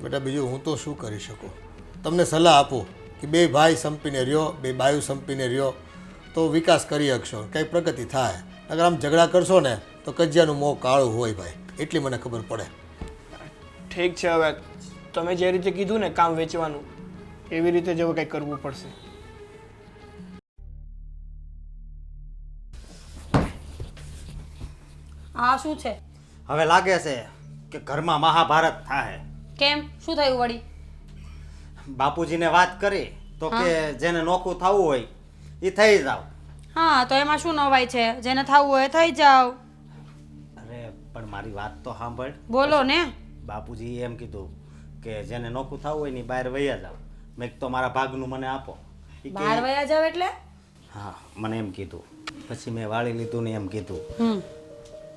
બેટા બીજું હું તો શું કરી શકું? તમને સલાહ આપું કે બે ભાઈ સંપીને રહ્યો, બે બાયુ સંપીને રહ્યો તો વિકાસ કરી શકશો, કંઈ પ્રગતિ થાય. અગર આમ ઝઘડા કરશો ને તો કજિયાનું મોં કાળું હોય ભાઈ, એટલી મને ખબર પડે. ઠીક છે, હવે તમે જે રીતે કીધું ને કામ વેચવાનું એવી રીતે જ હવે કંઈક કરવું પડશે. આ શું છે? હવે લાગે છે કે ઘરમાં મહાભારત થાય. કેમ, શું થયું વળી? બાપુજીને વાત કરી તો કે જેને નોખું થવું હોય એ થઈ જાવ. હા, તો એમાં શું નવાઈ છે? જેને થવું હોય થઈ જાવ. અરે પણ મારી વાત તો સાંભળ. બોલો ને. બાપુજી એમ કીધું કે જેને નોખું થવું હોય ને બહાર વયા જાવ. મેં કીધું તો મારા ભાગનું મને આપો. ઈ કે, બહાર વયા જાવ એટલે? હા મને એમ કીધું. પછી મેં વાળી લીધું ને એમ કીધું.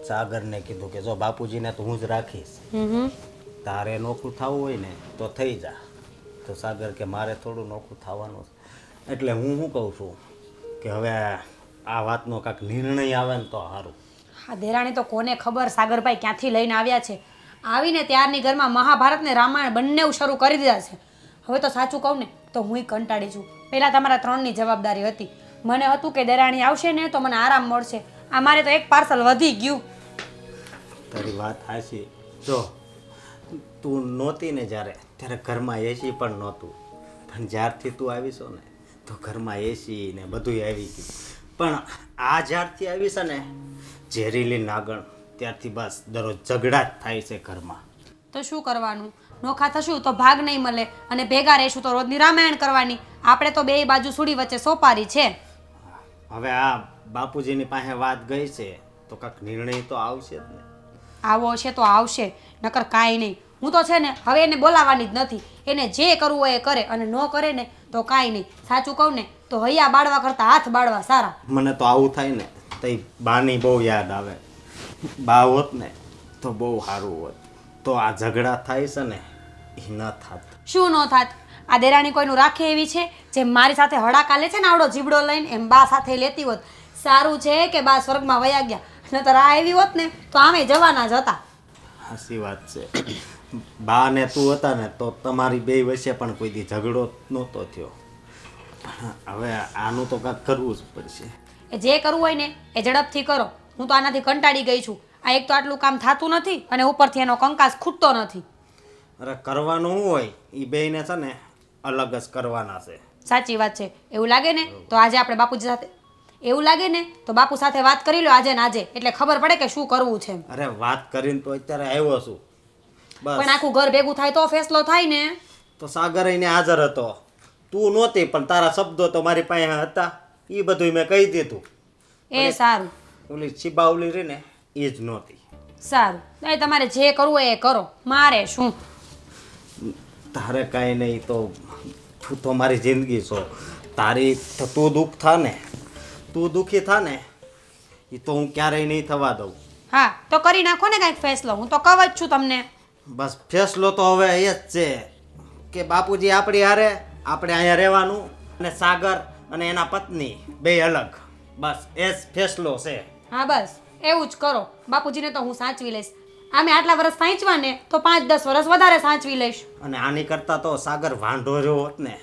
સાગરને કીધું કે જો બાપુજીને તો હું જ રાખીશ, તારે નોખું થવું હોય ને તો થઈ જા. તો સાગર કે મારે થોડું નોખું થવાનું છે. એટલે હું શું કહું છું કે હવે આ વાતનો કાંઈક નિર્ણય આવે ને તો સારું. હા દેરાણી, તો કોને ખબર સાગરભાઈ ક્યાંથી લઈને આવ્યા છે. આવીને ત્યારની ઘરમાં મહાભારત ને રામાયણ બંને શરૂ કરી દીધા છે. હવે તો સાચું કહું ને તો હું કંટાળી છું. પહેલાં તમારા ત્રણની જવાબદારી હતી. મને હતું કે દેરાણી આવશે ને તો મને આરામ મળશે. આ મારે તો એક પાર્સલ વધી ગયું. તારી વાત હાચી. જો તું નહોતી ને જ્યારે ત્યારે ઘરમાં એસી પણ નહોતું, પણ જ્યારથી તું આવીશો ને તો ઘરમાં એસી ને બધું આવી ગયું. પણ આ જ્યારથી આવી છે ને ઝેરીલી નાગણ, ત્યારથી બસ દરરોજ ઝઘડા જ થાય છે ઘરમાં. તો શું કરવાનું? નોખા થશું તો ભાગ નહીં મળે, અને ભેગા રહેશું તો રોજની રામાયણ કરવાની. આપણે તો બે બાજુ સુડી વચ્ચે સોપારી છે. હવે આ બાપુજીની પાસે વાત ગઈ છે તો કાંઈક નિર્ણય તો આવશે જ ને. આવો હશે તો આવશે, નકર કાંઈ નહીં. હું તો છે ને હવે એને બોલાવવાની જ નથી. એને જે કરવું હોય એ કરે, અને ન કરે ને તો કાંઈ નહીં. સાચું કહું ને તો હૈયા બાળવા કરતાં હાથ બાળવા સારા. મને તો આવું થાય ને તો એ બાની બહુ યાદ આવે. બા હોત ને તો બહુ સારું હોત. તો આ ઝઘડા થાય છે ને એ ન થાત. શું ન થાત? આ દેરાણી કોઈનું રાખે એવી છે જે મારી સાથે હડાકા લે છે ને આવડો જીબડો લઈને એમ બા સાથે લેતી હોત. સારું છે કે બા સ્વર્ગમાં વયા ગયા, નતર આ એવી હોત ને તો આમે જવાના જ હતા. સાચી વાત છે. બા ને તું હતા ને તો તમારી બે વચ્ચે પણ કોઈ દી ઝઘડો નહોતો થયો. હવે આનું તો કાંઈક કરવું જ પડશે. એ જે કરવું હોય ને એ ઝડપથી કરો. હું તો આનાથી કંટાળી ગઈ છું. આ એક તો આટલું કામ થતું નથી અને ઉપરથી એનો કંકાસ ખૂટતો નથી. અરે કરવાનું શું હોય એ બેયને છે ને અલગ જ કરવાના છે. સાચી વાત છે. એવું લાગે ને તો આજે આપણે બાપુજી સાથે તો બાપુ સાથે વાત કરી લો આજે ને આજે, એટલે ખબર પડે કે શું કરવું છે. અરે વાત કરીને તો અત્યારે આવ્યો છું. પણ બસ આખું ઘર ભેગું થાય તો ફેસલો થાય ને. તો સાગર એને હાજર હતો. તું નહોતી પણ તારા શબ્દો તો મારી પાસે હતા. એ બધું મેં કહી દીધું. એ સારું ઓલી ચીબાવલી રહી ને એ જ નહોતી. સારું. એ તમારે જે કરવું હોય એ કરો, મારે શું. તારે કાંઈ નહીં તો તું તો મારી જિંદગી છો. તારી તો તું દુઃખ થા ને, તું દુઃખી થા ને એ તો હું ક્યારેય નહીં થવા દઉં. હા તો કરી નાખો ને કાંઈક ફેસલો. હું તો કહું જ છું તમને. બસ ફેસલો તો હવે એ જ છે કે બાપુજી આપણી હારે, આપણે અહીંયા રહેવાનું અને સાગર અને એના પત્ની બે અલગ. બસ એ જ ફેસલો છે. હા બસ એવું જ કરો. બાપુજીને તો હું સાચવી લઈશ. આમે આટલા વર્ષ સાચવા ને તો 5-10 વર્ષ વધારે સાચવી લઈશ. અને આની કરતા તો સાગર વાંઢો રહ્યો હોત ને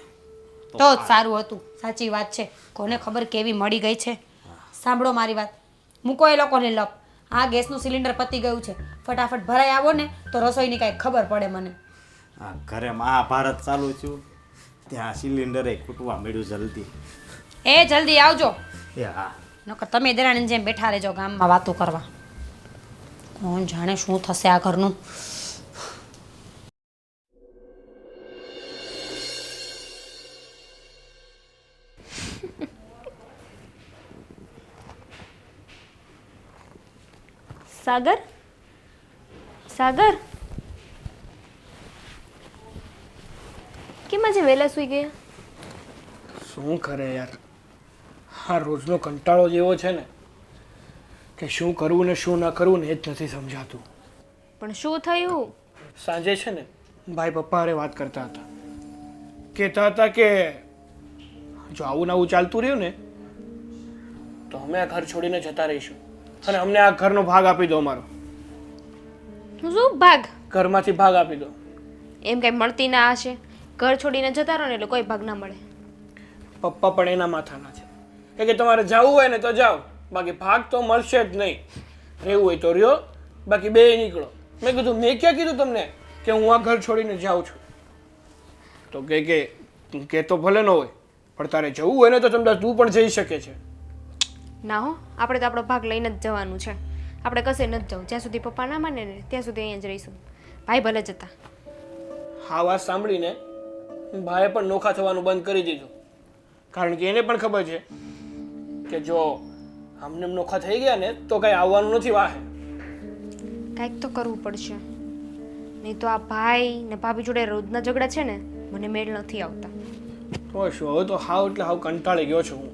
તો જ સારું હતું. સાચી વાત છે. કોને ખબર કેવી મળી ગઈ છે. સાંભળો મારી વાત, મૂકો એ લોકોને લપ. આ ગેસનું સિલિન્ડર પતી ગયું છે. ફટાફટ ભરાઈ આવો ને તો રસોઈની કાંઈક ખબર પડે મને. આ ઘરે મહાભારત ચાલુ થયું ત્યાં સિલિન્ડરે ખૂટવા મળ્યું જલ્દી. એ જલ્દી આવજો. એ હા. નકર તમે દેરાણીની જેમ બેઠા રહેજો ગામમાં વાતો કરવા. કોણ જાણે શું થશે આ ઘરનું. સાગર, સાગર, કેમ આજે વહેલા સૂઈ ગયા? શું કરે યાર, આ રોજનો કંટાળો જેવો છે ને કે શું કરવું ને શું ન કરવું ને એ જ નથી સમજાતું. પણ શું થયું? સાંજે છે ને ભાઈ પપ્પા હારે વાત કરતા હતા. કહેતા હતા કે જો આવું ને આવું ચાલતું રહ્યું ને તો અમે આ ઘર છોડીને જતા રહીશું અને અમને આ ઘરનો ભાગ આપી દો. અમારો શું ભાગ? ઘરમાંથી ભાગ આપી દો. એમ કઈ મળતી ના હશે. ઘર છોડીને જતા રહો ને એટલે કોઈ ભાગ ના મળે. પપ્પા પણ એના માથાના છે કે તમારે જવું હોય ને તો જાઓ, બાકી ભાગ તો મળશે જ નહીં. રહેવું હોય તો રહ્યો, બાકી બે નીકળો. મેં કીધું મેં ક્યાં કીધું તમને કે હું આ ઘર છોડીને જાઉં છું? તો કે તો ભલે ન હોય પણ તારે જવું હોય ને તો તમને તું પણ જઈ શકે છે. ના હો, આપણે તો આપણો ભાગ લઈને જ જવાનું છે. આપણે કશે નથી જવું. જ્યાં સુધી પપ્પા ના માને ને ત્યાં સુધી અહીંયા જ રહીશું. ભાઈ ભલે જતા. આ વાત સાંભળીને ભાઈએ પણ નોખા થવાનું બંધ કરી દીધું. કારણ કે એને પણ ખબર છે કે જો આમને નોખા થઈ ગયા ને તો કઈ આવવાનું નથી વાહે. કાંઈક તો કરવું પડશે, નહીં તો આ ભાઈ ને ભાભી જોડે રોજના ઝઘડા છે ને મને મેળ નથી આવતા. તો શું, હવે તો હાવ એટલે હાવ કંટાળી ગયો છું હું.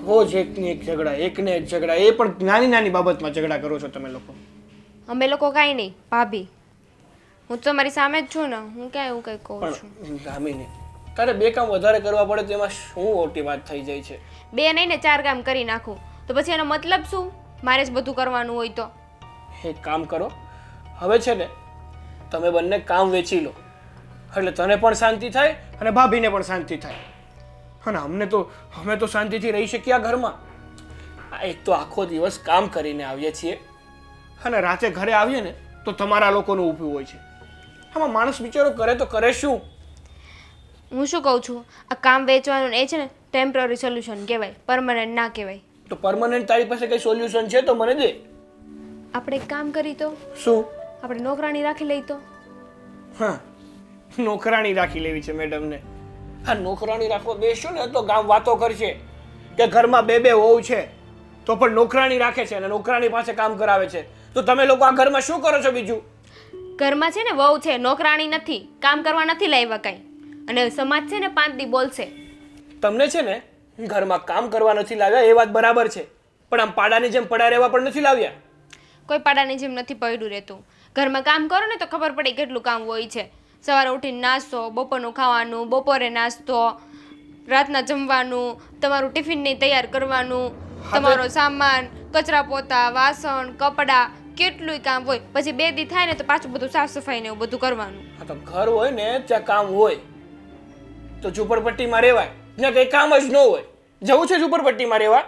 રોજ એકની એક ઝઘડા, એકને એક ઝઘડા, એ પણ નાની નાની બાબતમાં ઝઘડા કરો છો તમે લોકો. અમે લોકો કાંઈ નહીં, ભાભી હું તો તમારી સામે જ છું ને, હું ક્યાં એવું કંઈ કહું છું? પણ ગામીને તારે બે કામ વધારે કરવા પડે તો એમાં શું મોટી વાત થઈ જાય છે? બે નહીં ને 4 કામ કરી નાખું તો પછી એનો મતલબ શું? મારે જ બધું કરવાનું હોય તો? એક કામ કરો, હવે છે ને તમે બંને કામ વેચી લો એટલે તને પણ શાંતિ થાય અને ભાભીને પણ શાંતિ થાય અને અમે તો શાંતિથી રહી શકીએ આ ઘરમાં. એક તો આખો દિવસ કામ કરીને આવીએ છીએ અને રાતે ઘરે આવીએ ને તો તમારા લોકોનું ઊભું હોય છે. આમાં માણસ બિચારો કરે તો કરે શું? હું શું કહું છું, આ કામ વેચવાનું એ છે ને ટેમ્પરરી સોલ્યુશન કહેવાય, પરમનન્ટ ના કહેવાય. તો પરમનન્ટ તારી પાસે કઈ સોલ્યુશન છે તો મને દે. આપણે એક કામ કરી તો શું? આપણે નોકરાણી રાખી લઈ તો? હા, નોકરાણી રાખી લેવી છે મેડમને. આ નોકરાણી રાખવા બેસ્યો ને તો ગામ વાતો કરશે કે ઘરમાં બે વહુ છે તો પણ નોકરાણી રાખે છે અને નોકરાણી પાસે કામ કરાવે છે. તો તમે લોકો આ ઘરમાં શું કરો છો બીજું? ઘરમાં છે ને વહુ છે, નોકરાણી નથી. કામ કરવા નથી લાવ્યા કાંઈ. અને સમાજ છે ને 5 દી બોલશે. તમને છે ને ઘરમાં કામ કરવા નથી લાવ્યા એ વાત બરાબર છે, પણ આમ પાડાની જેમ પડા રહેવા પણ નથી લાવ્યા. કોઈ પાડાની જેમ નથી પડ્યું રહેતું. ઘરમાં કામ કરો ને તો ખબર પડે કેટલું કામ હોય છે. સવારે ઉઠીને નાસ્તો, બપોરનું ખાવાનું, બપોરે નાસ્તો, રાતના જમવાનું, તમારું ટિફિનને તૈયાર કરવાનું, તમારો સામાન, કચરા પોતા, વાસણ, કપડાં, કેટલુંય કામ હોય. પછી 2 દી થાય ને તો પાછું બધું સાફ સફાઈ ને એવું બધું કરવાનું. હા તો ઘર હોય ને ત્યાં કામ હોય તો ઝૂંપડપટ્ટીમાં રહેવાય, ત્યાં કંઈ કામ જ ન હોય. જવું છે ઝૂંપડપટ્ટીમાં રહેવા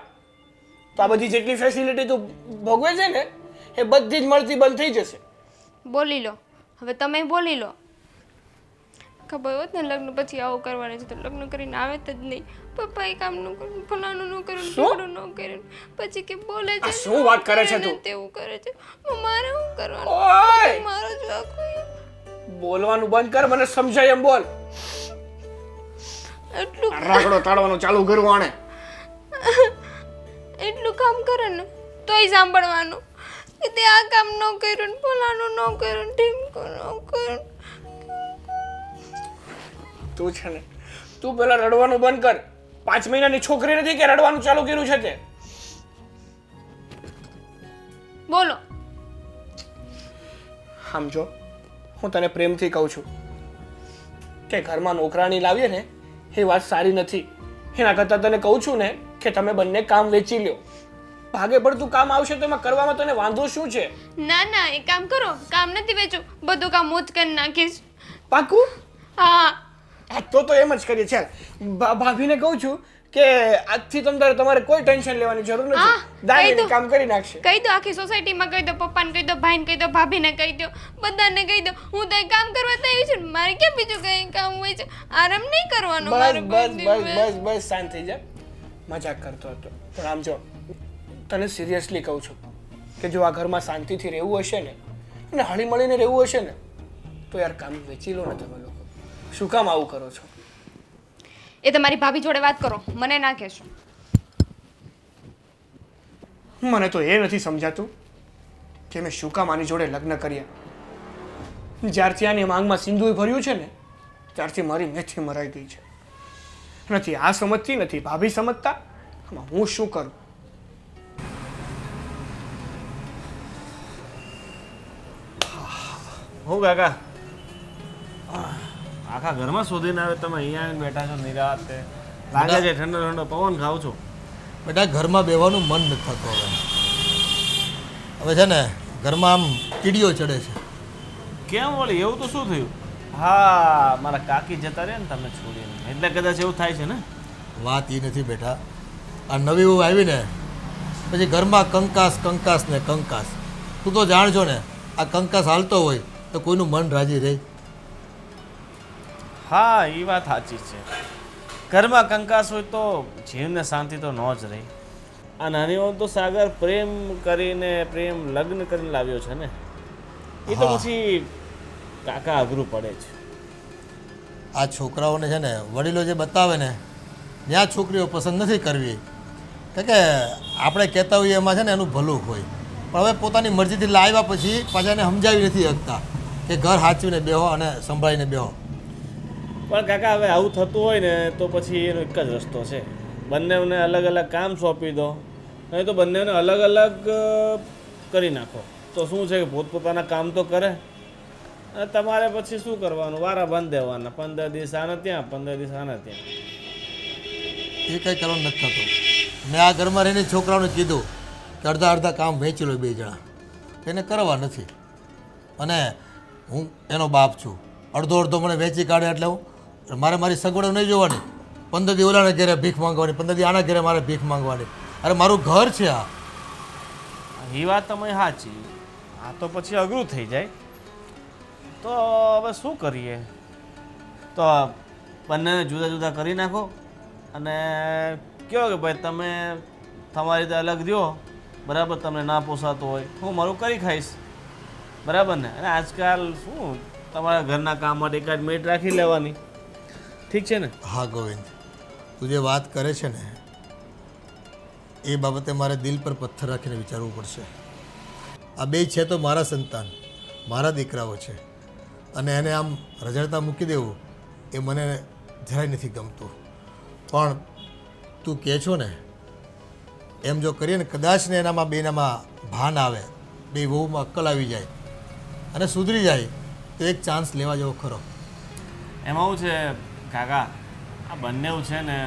તો આ બધી જેટલી ફેસિલિટી તું ભોગવે છે ને એ બધી જ મળતી બંધ થઈ જશે. બોલી લો, હવે તમે બોલી લો. ખબર હોત ને લગ્ન પછી આવું કરવાનું છે તો લગ્ન કરીને આવે જ નહીં. પપ્પા એ કામ ન કર્યું, ફલાણું ન કર્યું, ઢીકડું ન કર્યું, પછી કે બોલે છે શું વાત કરે છે તું? તેવું કરે છે. મારે શું કરવાનું? ઓય! મારો જ વાંક હોય. બોલવાનું બંધ કર, મને સમજાય એમ બોલ. એટલું રાગડો તાળવાનું ચાલુ કરવું આણે. એટલું કામ કરે ને તોય સાંભળવાનું કે તે આ કામ ન કર્યું, ફલાણું ન કર્યું, ઢીમકું ન કર્યું. તું છે ને તું પેલા રડવાનું બંધ કર. 5 મહિનાની છોકરી નથી કે રડવાનું ચાલુ કર્યું છે તે. બોલો. આમ જો, હું તને પ્રેમથી કહું છું કે ઘરમાં નોકરાણી લાવીએ ને એ વાત સારી નથી. એના કરતાં તને કહું છું ને કે તમે બંને કામ વેચી લ્યો. ભાગે પડતું કામ આવશે તો એમાં કરવામાં તને વાંધો શું છે? ના ના, એક કામ કરો, કામ નથી વેચું, બધું કામ હું જ કરી નાખીશ. પાકું? હા. હા તો એમ જ કરીએ. ચાલ, ભાભીને કહું છું કે આજથી તમારે કોઈ ટેન્શન લેવાની જરૂર હા, નથી. દાયને કહી દો. કામ કરી નાખશે. કહી દો, આખી સોસાયટીમાં કહી દો, પપ્પાને કહી દો, ભાઈને કહી દો, ભાભીને કહી દો, બધાને કહી દો હું તો કામ કરવા તૈયાર છું. મારે ક્યાં બીજું કઈ કામ હોય છે? આરામ નહીં કરવાનો મારે કોઈ દિવસ. બસ શાંત થઈ જા. મજાક કરતો હતો, પણ આમ જો તને સિરિયસલી કહું છું કે જો આ ઘરમાં શાંતિથી રહેવું હશે ને અને હળી મળીને રહેવું હશે ને તો યાર કામ વેચી લો ને તમે લોકો. શું કામ આવું કરો છો? એ તમારી ભાભી જોડે વાત કરો, મને ના કહેશો. મને તો એ નથી સમજાતું કે મેં શું કામ આની જોડે લગ્ન કર્યા. જ્યારથી આની માંગમાં સિંદૂર ભર્યું છે ને ત્યારથી મારી મેથી મરાઈ ગઈ છે. નથી આ સમજતી, નથી ભાભી સમજતા. આમાં હું શું કરું? હું કાકા આખા ઘરમાં શોધીને આવે તમે અહીંયા આવીને બેઠા છો નિરાતે. લાગે છે ઠંડો ઠંડો પવન ખાવ છો. બેટા ઘરમાં બેવાનું મન નથી થતું હવે છે ને ઘરમાં આમ કીડીઓ ચડે છે. કેમ વળી એવું તો શું થયું? હા, મારા કાકી જતા રહ્યા ને તમે છોડીને, એટલે કદાચ એવું થાય છે ને. વાત એ નથી બેટા, આ નવી વહુ આવી ને પછી ઘરમાં કંકાસ કંકાસ ને કંકાસ. તું તો જાણજો ને આ કંકાસ હાલતો હોય તો કોઈનું મન રાજી રહે? હા, એ વાત સાચી છે. ઘરમાં કંકાસ હોય તો જીવને શાંતિ તો ન જ રહી. આ નાની વહુ તો સાગર પ્રેમ કરીને લગ્ન કરીને લાવ્યો છે ને, એ તો પછી કાકા અઘરું પડે છે. આ છોકરાઓને છે ને વડીલો જે બતાવે ને ત્યાં છોકરીઓ પસંદ નથી કરવી. કારણ કે આપણે કહેતા હોઈએ એમાં છે ને એનું ભલું હોય, પણ હવે પોતાની મરજીથી લાવ્યા પછી પાછા એને સમજાવી નથી શકતા કે ઘર સાચવીને બેહો અને સંભાળીને બેહો. પણ કાકા હવે આવું થતું હોય ને તો પછી એનો એક જ રસ્તો છે, બંનેને અલગ અલગ કામ સોંપી દો, નહીં તો બંનેને અલગ અલગ કરી નાખો. તો શું છે કે પોતપોતાના કામ તો કરે, અને તમારે પછી શું કરવાનું, વારા બંધ દેવાના. 15 દિવસ આને ત્યાં, 15 દિવસ આને ત્યાં. એ કંઈ કરવાનું નથી થતું. મેં આ ઘરમાં રહીને છોકરાઓને કીધું કે અડધા અડધા કામ વેચી લો 2 જણા. એને કરવા નથી, અને હું એનો બાપ છું. અડધો મને વેચી કાઢે એટલે મારે મારી સગવડો નહીં જોવાની. 15 દી ઓલાને ઘરે ભીખ માંગવાની, 15 દી આના ઘરે મારે ભીખ માંગવાની. અરે મારું ઘર છે આ. એ વાત તમે સાચી. આ તો પછી અઘરું થઈ જાય. તો હવે શું કરીએ? તો બંનેને જુદા જુદા કરી નાખો અને કહો કે ભાઈ તમે તમારી રીતે અલગ દો, બરાબર? તમને ના પોસાતો હોય હું મારું કરી ખાઈશ, બરાબર ને? અને આજકાલ શું તમારા ઘરના કામ માટે એકાદ મિનિટ રાખી લેવાની, ઠીક છે ને? હા ગોવિંદ, તું જે વાત કરે છે ને એ બાબતે મારે દિલ પર પથ્થર રાખીને વિચારવું પડશે. આ 2 છે તો મારા સંતાન, મારા દીકરાઓ છે, અને એને આમ રઝળતા મૂકી દેવું એ મને જરાય નથી ગમતું. પણ તું કહે છો ને એમ જો કરીએ ને કદાચ ને એનામાં બેનામાં ભાન આવે, બે વહુમાં અક્કલ આવી જાય અને સુધરી જાય તો એક ચાન્સ લેવા જેવો ખરો. એમાં શું છે કાકા, આ બંને છે ને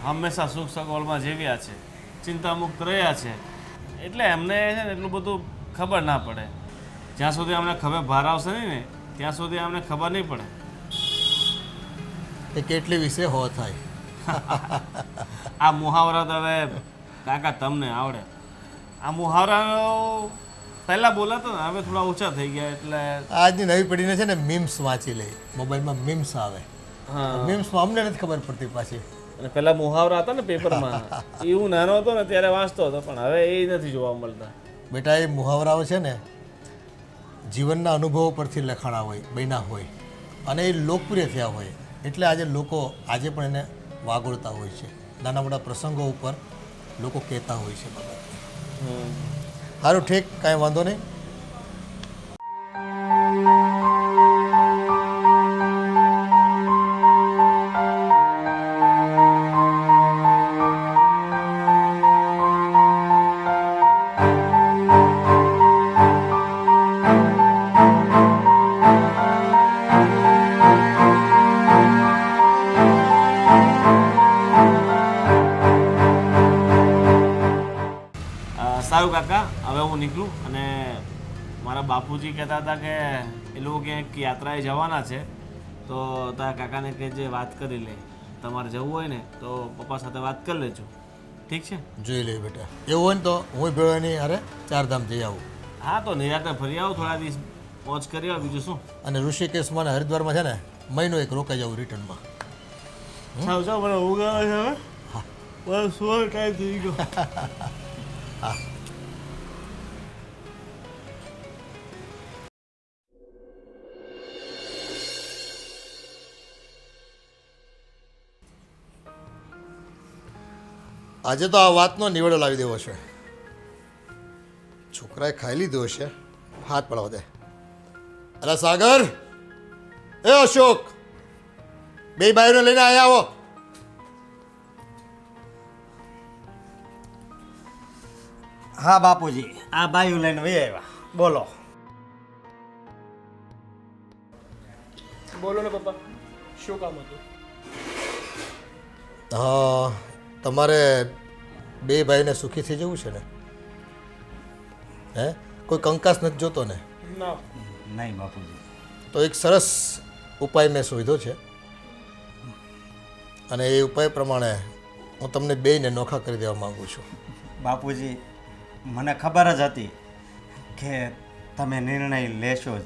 હંમેશા સુખ સગવડમાં જેવ્યા છે, ચિંતામુક્ત રહ્યા છે, એટલે એમને છે ને એટલું બધું ખબર ના પડે. જ્યાં સુધી અમને ખબર ભાર આવશે નહીં ને ત્યાં સુધી અમને ખબર નહીં પડે. એ કેટલી વિશે હો થાય. આ મુહાવરા તો હવે કાકા તમને આવડે. આ મુહાવરા પહેલાં બોલાતો ને હવે થોડા ઓછા થઈ ગયા એટલે આજની નવી પેઢીને છે ને મીમ્સ વાંચી લે, મોબાઈલમાં મીમ્સ આવે. હા. મીમ્સમાં અમને નથી ખબર પડતી પાછી. અને પહેલાં મુહાવરા હતા ને પેપરમાં એ હું નાનો હતો ને ત્યારે વાંચતો હતો, પણ હવે એ નથી જોવા મળતા. બેટા એ મુહાવરાઓ છે ને જીવનના અનુભવો પરથી લખાણા હોય, બન્યા હોય અને એ લોકપ્રિય થયા હોય, એટલે આજે લોકો આજે પણ એને વાગોળતા હોય છે. નાના મોટા પ્રસંગો ઉપર લોકો કહેતા હોય છે બાબત. સારું, ઠીક, કાંઈ વાંધો નહીં. સારું કાકા, હવે હું નીકળું. અને મારા બાપુજી કહેતા હતા કે એ લોકો ક્યાંક યાત્રાએ જવાના છે, તો તારા કાકાને કે જે વાત કરી લે. તમારે જવું હોય ને તો પપ્પા સાથે વાત કરી લેજો, ઠીક છે? જોઈ લે બેટા, એવું હોય ને તો હું ભેળો એની અરે ચારધામ જઈ આવું. હા, તો નિરાતે ફરી આવો, થોડા દિવસ મોજ કરી આવો, બીજું શું. અને ઋષિકેશમાં અને હરિદ્વારમાં છે ને મહિનો એક રોકાઈ જવું રિટર્નમાં. ચાલો ચાલો, મને ઊંઘ આવે છે હવે. બસ સુવાનો ટાઈમ થઈ ગયો. આજે તો આ વાતનો નિવેડો લાવી દેવો છે. છોકરાએ ખાઈ લીધો હશે, હાથ પડાવ દે. અરે સાગર, એ અશોક, બે ભાઈઓને લઈને અહીંયા આવો. હા બાપુજી, આ બાયું લઈને વહી આવ્યા. બોલો. બોલો ને પપ્પા, શું કામ હતું? હા, તમારે બે ભાઈને સુખી થઈ જવું છે ને? હે, કોઈ કંકાસ નથી જોતો ને? ના. નહીં બાપુજી. તો એક સરસ ઉપાય મેં શોધ્યો છે અને એ ઉપાય પ્રમાણે હું તમને બેયને નોખા કરી દેવા માંગુ છું. બાપુજી, મને ખબર જ હતી કે તમે નિર્ણય લેશો જ,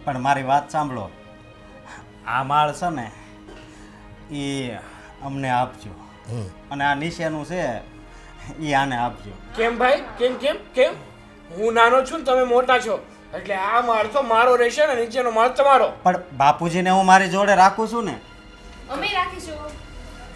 પણ મારી વાત સાંભળો. આ માળ છે ને એ અમને આપજો, અને આ નીચેનું છે એ આને આપજો. કેમ ભાઈ? કેમ કેમ કેમ? હું નાનો છું ને તમે મોટા છો, એટલે આ માળ તો મારો રહેશે ને નીચેનો માળ તમારો. પણ બાપુજીને હું મારી જોડે રાખું છું ને. અમે રાખીશું.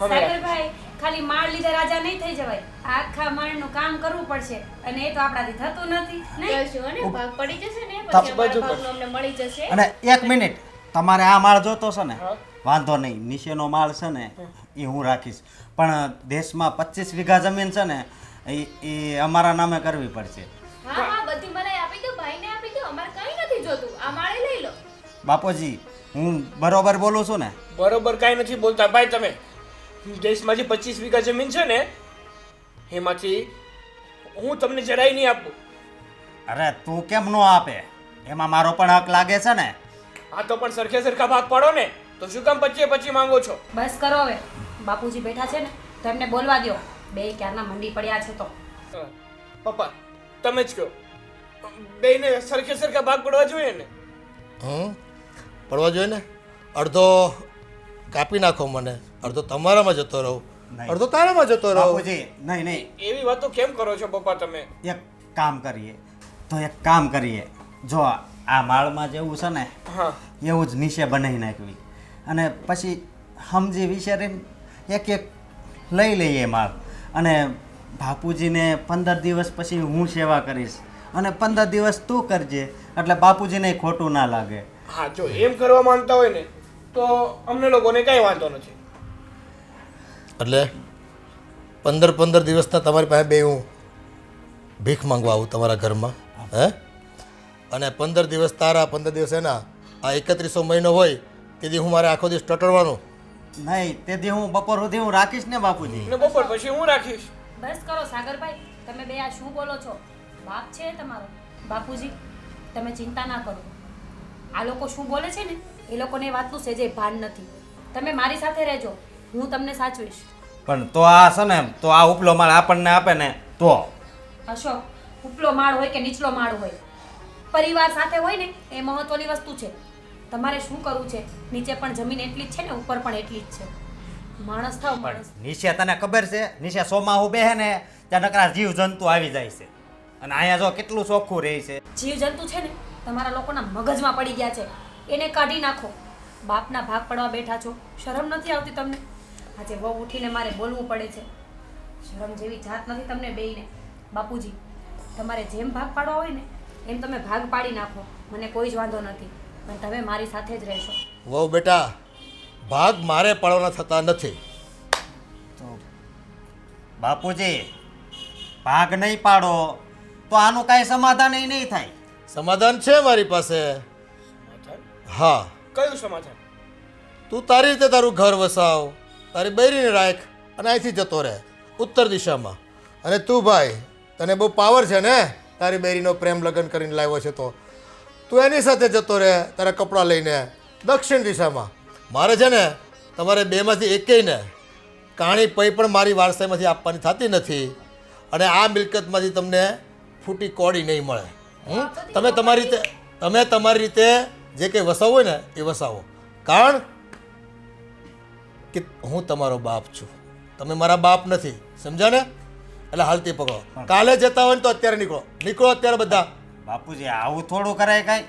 સાગરભાઈ, ખાલી માળ લીધે રાજા નહીં થઈ જવાય. આખા માળનું કામ કરવું પડશે અને એ તો આપણાથી થતું નથી. નહીં? કરશું અને ભાગ પડી જશે ને પછી અમારા ભાગનું અમને મળી જશે. અને એક મિનિટ, તમારે આ માળ જોતો છે ને? વાંધો નહીં, નીચેનો માળ છે ને એ હું રાખીશ, પણ દેશમાં 25 વીઘા જમીન છે ને એ અમારા નામે કરવી પડશે. હા હા, બધી મને આપી દો, ભાઈને આપી દો, અમારે કંઈ નથી જોતું, આ માળે લઈ લો. બાપુજી, હું બરોબર બોલું છું ને? બરોબર કાંઈ નથી બોલતા ભાઈ તમે. દેશમાં જે 25 વીઘા જમીન છે ને એમાંથી હું તમને જરાય નહીં આપું. અરે તું કેમ નો આપે? એમાં મારો પણ હક લાગે છે ને. આ તો પણ સરખે સરખા ભાગ પાડો ને, તો શું કામ 25 માંગો છો? બસ કરો હવે. બાપુજી બેઠા છે ને તો એમને બોલવા દો. બે ક્યારના મંડી પડ્યા છે તો. પપ્પા તમે જ કહો, બેયને સરખે સરખા ભાગ પડવા જોઈએ ને? પડવા જોઈએ ને. અડધો કાપી નાખો મને, અડધો તમારામાં જતો રહો, અડધો તારામાં જતો રહો. બાપુજી, નહીં નહીં, એવી વાતો કેમ કરો છો પપ્પા તમે? એક કામ કરીએ તો એક કામ કરીએ. જો આ માળમાં જેવું છે ને હા, એવું જ નીચે બનાવી નાખવી, અને પછી સમજી વિચારીને એક એક લઈ લઈએ માળ. અને બાપુજીને 15 દિવસ પછી હું સેવા કરીશ અને 15 દિવસ તું કરજે, એટલે બાપુજીને ખોટું ના લાગે. હા, જો એમ કરવા માંગતા હોય ને તો અમને લોકોને કાંઈ વાંધો નથી. એટલે 15 દિવસના તમારી પાસે બે હું ભીખ માંગવા આવું તમારા ઘરમાં હે? અને 15 દિવસ તારા 15 દિવસ એના, આ 3100 મહિનો હોય તેથી હું મારે આખો દિવસ ટટરવાનું. નહીં તેથી હું બપોર સુધી હું રાખીશ ને બાપુજી. ને બપોર પછી હું રાખીશ. બસ કરો સાગરભાઈ, તમે બે આ શું બોલો છો? બાપ છે તમારો. બાપુજી તમે ચિંતા ના કરો. આ લોકો શું બોલે છે ને એ લોકોને એ વાતનું સેજે ભાન નથી. તમે મારી સાથે રહેજો, હું તમને સાચવીશ. પણ તો આ છે ને, તો આ ઉપલો માળ આપણને આપે ને તો અશોક, ઉપલો માળ હોય કે નીચલો માળ હોય, પરિવાર સાથે હોય ને એ મહત્વની વસ્તુ છે. તમારે શું કરવું છે? નીચે પણ જમીન એટલી જ છે ને ઉપર પણ એટલી જ છે. માણસ થાવ માણસ. નીચે તને ખબર છે, નીચે સોમાહુ બેહે ને ત્યાં નકરા જીવ જંતુ આવી જાય છે, અને અહીંયા જો કેટલું ચોખ્ખું રહે છે. જીવ જંતુ છે ને તમારા લોકોના મગજમાં પડી ગયા છે, એને કાઢી નાખો. બાપના ભાગ પડવા બેઠા છો, શરમ નથી આવતી તમને? આજે વહુ ઉઠીને મારે બોલવું પડે છે, શરમ જેવી જાત નથી તમને બેયને. બાપુજી તમારે જેમ ભાગ પાડવા હોય ને એમ તમે ભાગ પાડી નાખો, મને કોઈ જ વાંધો નથી, પણ તમે મારી સાથે જ રહેશો. વહુ બેટા, ભાગ મારે પાડવાના થતા નથી. બાપુજી ભાગ નહીં પાડો તો આનું કાંઈ સમાધાન નહીં થાય. સમાધાન છે મારી પાસે. હા, કયું સમાધાન? તું તારી રીતે તારું ઘર વસાવ, તારી બૈરીને રાખ અને અહીંથી જતો રહે ઉત્તર દિશામાં. અને તું ભાઈ, તને બહુ પાવર છે ને, તારી બૈરીનો પ્રેમ લગ્ન કરીને લાવ્યો છે, તો તું એની સાથે જતો રહે તારા કપડાં લઈને દક્ષિણ દિશામાં. મારે છે ને તમારે બેમાંથી એકેયને કાણી પૈ પણ મારી વારસાઈમાંથી આપવાની થતી નથી, અને આ મિલકતમાંથી તમને ફૂટી કોડી નહીં મળે. તમે તમારી રીતે જે કંઈ વસાવો હોય ને એ વસાવો, કારણ કે હું તમારો બાપ છું, તમે મારા બાપ નથી, સમજ્યા ને? એટલે હાલતી પકડો. કાલે જતા હોય ને તો અત્યારે નીકળો અત્યારે બધા. બાપુજી આવું થોડું કરાય કાંઈ?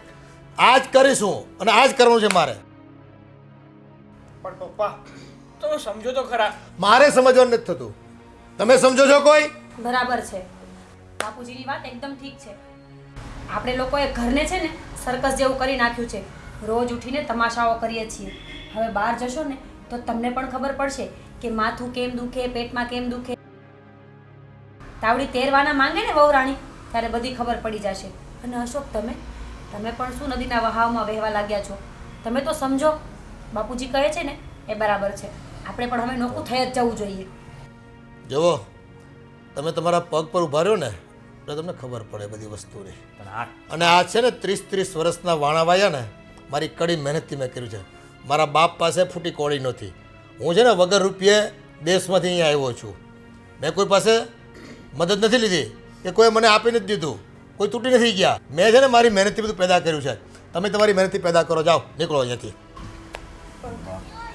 આજ કરીશું અને આજ કરવાનું છે મારે. પણ પપ્પા તમે સમજો તો ખરા. મારે સમજવાનું નથી થતું, તમે સમજો છો કોઈ? બરાબર છે, બાપુજીની વાત એકદમ ઠીક છે. આપણે લોકોએ ઘરને છે ને સર્કસ જેવું કરી નાખ્યું છે, રોજ ઉઠીને તમાશાઓ કરીએ છીએ. હવે બહાર જશો ને તો તમને પણ ખબર પડશે કે માથું કેમ દુખે, પેટમાં કેમ દુખે. તાવડી તેરવાના માંગે ને વહુરાણી ત્યારે બધી ખબર પડી જશે. અને અશોક તમે પણ શું નદીના વહાવમાં વહેવા લાગ્યા છો? તમે તો સમજો, બાપુજી કહે છે ને એ બરાબર છે. આપણે પણ હવે નોખું થઈ જ જવું જોઈએ. જુઓ, તમે તમારા પગ પર ઊભા રહ્યો ને એટલે તમને ખબર પડે બધી વસ્તુની. અને આ છે ને 30 વર્ષના વાણા વાયા ને મારી કડી મહેનતથી મેં કર્યું છે. મારા બાપ પાસે ફૂટી કોડી નથી. હું છે ને વગર રૂપિયે દેશમાંથી અહીંયા આવ્યો છું. મેં કોઈ પાસે મદદ નથી લીધી કે કોઈ મને આપી નથી દીધું, કોઈ તૂટી નથી ગયા. મેં છે ને મારી મહેનતથી બધું પેદા કર્યું છે. તમે તમારી મહેનતથી પેદા કરો, જાઓ નીકળો અહીંયાથી.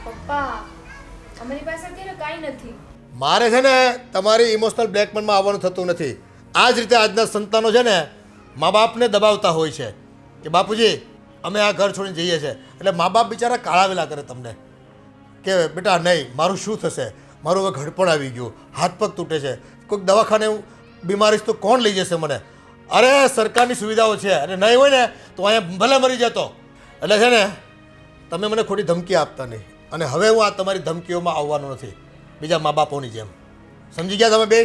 પપ્પા અમારી પાસે અત્યારે કાંઈ નથી. મારે છે ને તમારી ઇમોશનલ બ્લેકમેલમાં આવવાનું થતું નથી. આ જ રીતે આજના સંતાનો છે ને મા બાપને દબાવતા હોય છે કે બાપુજી અમે આ ઘર છોડીને જઈએ છીએ, એટલે મા બાપ બિચારા કાળાવેલા કરે તમને કે બેટા નહીં, મારું શું થશે, મારું હવે ઘડપણ આવી ગયું, હાથ પગ તૂટે છે, કોઈક દવાખાને બીમારી તો કોણ લઈ જશે મને? અરે સરકારની સુવિધાઓ છે, અને નહીં હોય ને તો અહીંયા ભલે મરી જતો. એટલે છે ને તમે મને ખોટી ધમકી આપતા નહીં, અને હવે હું આ તમારી ધમકીઓમાં આવવાનો નથી બીજા મા બાપોની જેમ. સમજી ગયા તમે બે?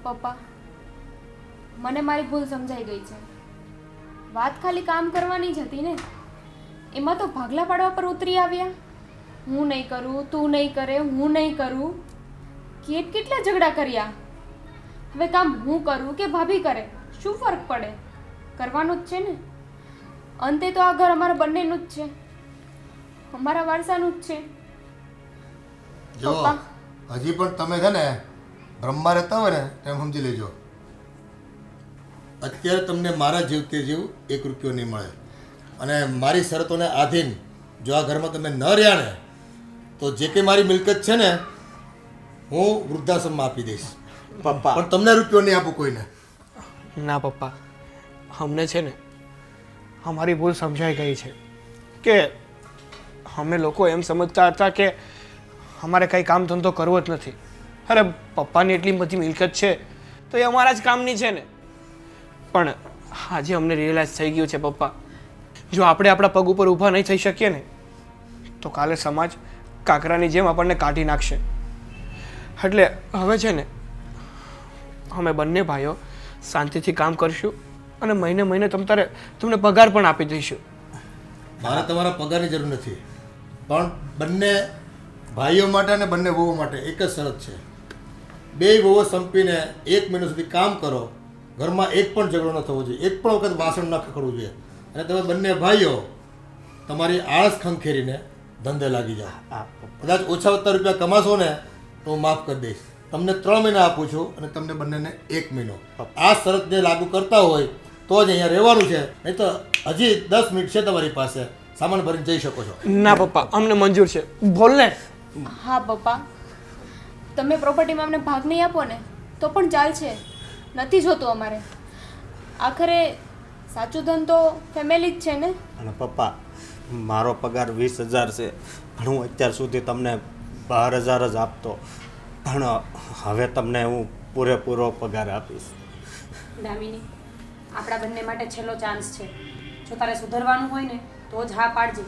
પપ્પા મને મારી ભૂલ સમજાઈ ગઈ છે. વાત ખાલી કામ કરવાની જ હતી ને, એમાં તો ભાગલા પાડવા પર ઉતરી આવ્યા. હું નહીં કરું, તું નહીં કરે, હું નહીં કરું. કેટલા ઝઘડા કર્યા. હવે કામ હું કરું કે ભાભી કરે શું ફરક પડે? કરવાનું જ છે ને. અંતે તો આ ઘર અમારા બંનેનું જ છે, અમારા વારસાનું જ છે. જો હજી પણ તમે છે ને બ્રહ્મા રહેતા હોય ને એમ સમજી લેજો. અત્યારે તમને મારા જીવતે જીવ 1 રૂપિયો નહીં મળે, અને મારી શરતોને આધીન જો આ ઘરમાં તમે ન રહ્યા ને તો જે કંઈ મારી મિલકત છે ને હું વૃદ્ધાશ્રમમાં આપી દઈશ. પપ્પા પણ તમને રૂપિયો નહીં આપું કોઈને. ના પપ્પા, અમને છે ને અમારી ભૂલ સમજાઈ ગઈ છે કે અમે લોકો એમ સમજતા હતા કે અમારે કંઈ કામ ધંધો કરવો જ નથી. અરે પપ્પાની એટલી બધી મિલકત છે તો એ અમારા જ કામની છે ને. પણ આજે અમને રિયલાઇઝ થઈ ગયું છે પપ્પા, જો આપણે આપણા પગ ઉપર ઊભા નહીં થઈ શકીએ ને તો કાલે સમાજ કાંકરાની જેમ આપણને કાઢી નાખશે. એટલે હવે છે ને અમે બંને ભાઈઓ શાંતિથી કામ કરશું અને મહિને મહિને તમને પગાર પણ આપી દઈશું. મારે તમારા પગારની જરૂર નથી, પણ બંને ભાઈઓ માટે અને બંને વહુઓ માટે એક જ શરત છે. બે વહુઓ સંપીને 1 મહિના સુધી કામ કરો, ઘરમાં એક પણ ઝઘડો ન થવો જોઈએ, એક પણ વખત વાસણ ન ખખડવું જોઈએ, અને તમે બંને ભાઈઓ તમારી આળસ ખંખેરીને ધંધે લાગી જાઓ. કદાચ ઓછા વત્તા રૂપિયા કમાશો ને તો હું માફ કરી દઈશ. તમને 3 મહિના આપું છું અને તમને બંનેને 1 મહિનો. આ શરતને લાગુ કરતા હોય તો જ અહીંયા રહેવાનું છે, નહીં તો હજી 10 મિનિટ છે તમારી પાસે, સામાન ભરીને જઈ શકો છો. ના પપ્પા, અમને મંજૂર છે. બોલ ને. હા પપ્પા, તમે પ્રોપર્ટીમાં અમને ભાગ નહીં આપો ને તો પણ ચાલશે, નથી જોતું અમારે. આખરે સાચું ધન તો ફેમિલી જ છે ને. અને પપ્પા, મારો પગાર 20,000 છે, પણ હું અત્યાર સુધી તમને 12,000 જ આપતો, પણ હવે તમને હું પૂરેપૂરો પગાર આપીશ. દામિની, આપણા બંને માટે છેલ્લો ચાન્સ છે. જો તારે સુધરવાનું હોય ને તો જ હા પાડજે,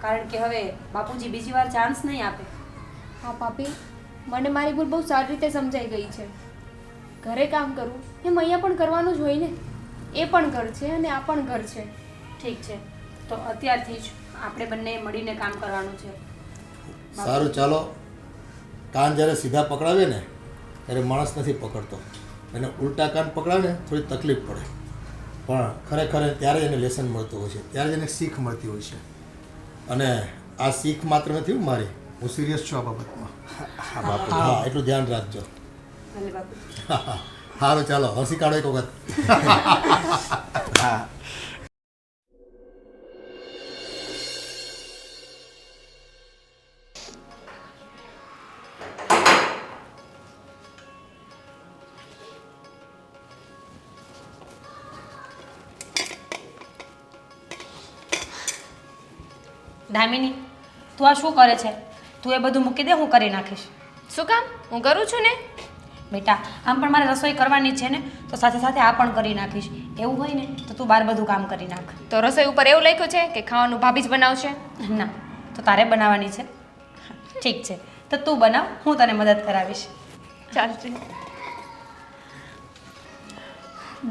કારણ કે હવે બાપુજી બીજી વાર ચાન્સ નહીં આપે. હા ભાભી, મને મારી ભૂલ બહુ સારી રીતે સમજાઈ ગઈ છે. ઘરે કામ કરવું એમ અહીંયા પણ કરવાનું જ હોય ને. એ પણ ઘર છે અને આ પણ ઘર છે. ઠીક છે, તો અત્યારથી જ આપણે બંને મળીને કામ કરવાનું છે. સારું, ચાલો. કાન જ્યારે સીધા પકડાવે ને ત્યારે માણસ નથી પકડતો, એને ઉલટા કાન પકડાવે ને થોડી તકલીફ પડે, પણ ખરેખર ત્યારે એને લેસન મળતું હોય છે, ત્યારે જ એને શીખ મળતી હોય છે. અને આ શીખ માત્ર નથી મારી, હું સિરિયસ છું આ બાબતમાં. હા, એટલું ધ્યાન રાખજો. ભલે બાપુ. સારું, ચાલો હસી કાઢો એક વખત. હા. દામિની, તું આ શું કરે છે? તું એ બધું મૂકી દે, હું કરી નાખીશ. શું કામ? હું કરું છું ને. બેટા, આમ પણ મારે રસોઈ કરવાની જ છે ને, તો સાથે સાથે આ પણ કરી નાખીશ. એવું હોય ને તો તું બહાર બધું કામ કરી નાખ. તો રસોઈ ઉપર એવું લખ્યું છે કે ખાવાનું ભાભી જ બનાવશે? ના, તો તારે બનાવવાની છે. ઠીક છે, તો તું બનાવ, હું તને મદદ કરાવીશ. ચાલશે.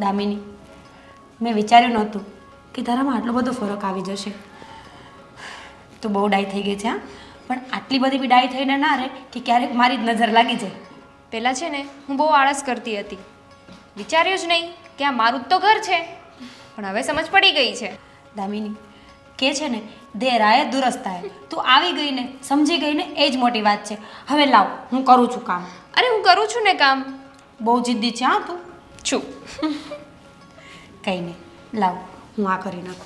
દામિની, મેં વિચાર્યું નહોતું કે તારામાં આટલો બધો ફરક આવી જશે. તું બહુ ડાય થઈ ગઈ છે, હા, પણ આટલી બધી બી ડાય થઈને ના રહે કે ક્યારેક મારી જ નજર લાગી જાય. પહેલાં છે ને હું બહુ આળસ કરતી હતી, વિચાર્યું જ નહીં કે આ મારું જ તો ઘર છે, પણ હવે સમજ પડી ગઈ છે. દામિની, કે છે ને દેર આયે દુરસ્ત આયે. તું આવી ગઈ ને, સમજી ગઈ ને, એ જ મોટી વાત છે. હવે લાવ, હું કરું છું કામ. અરે હું કરું છું ને કામ. બહુ જિદ્દી છે હા તું. છું. કંઈ નહીં, લાવ હું આ કરી નાખું.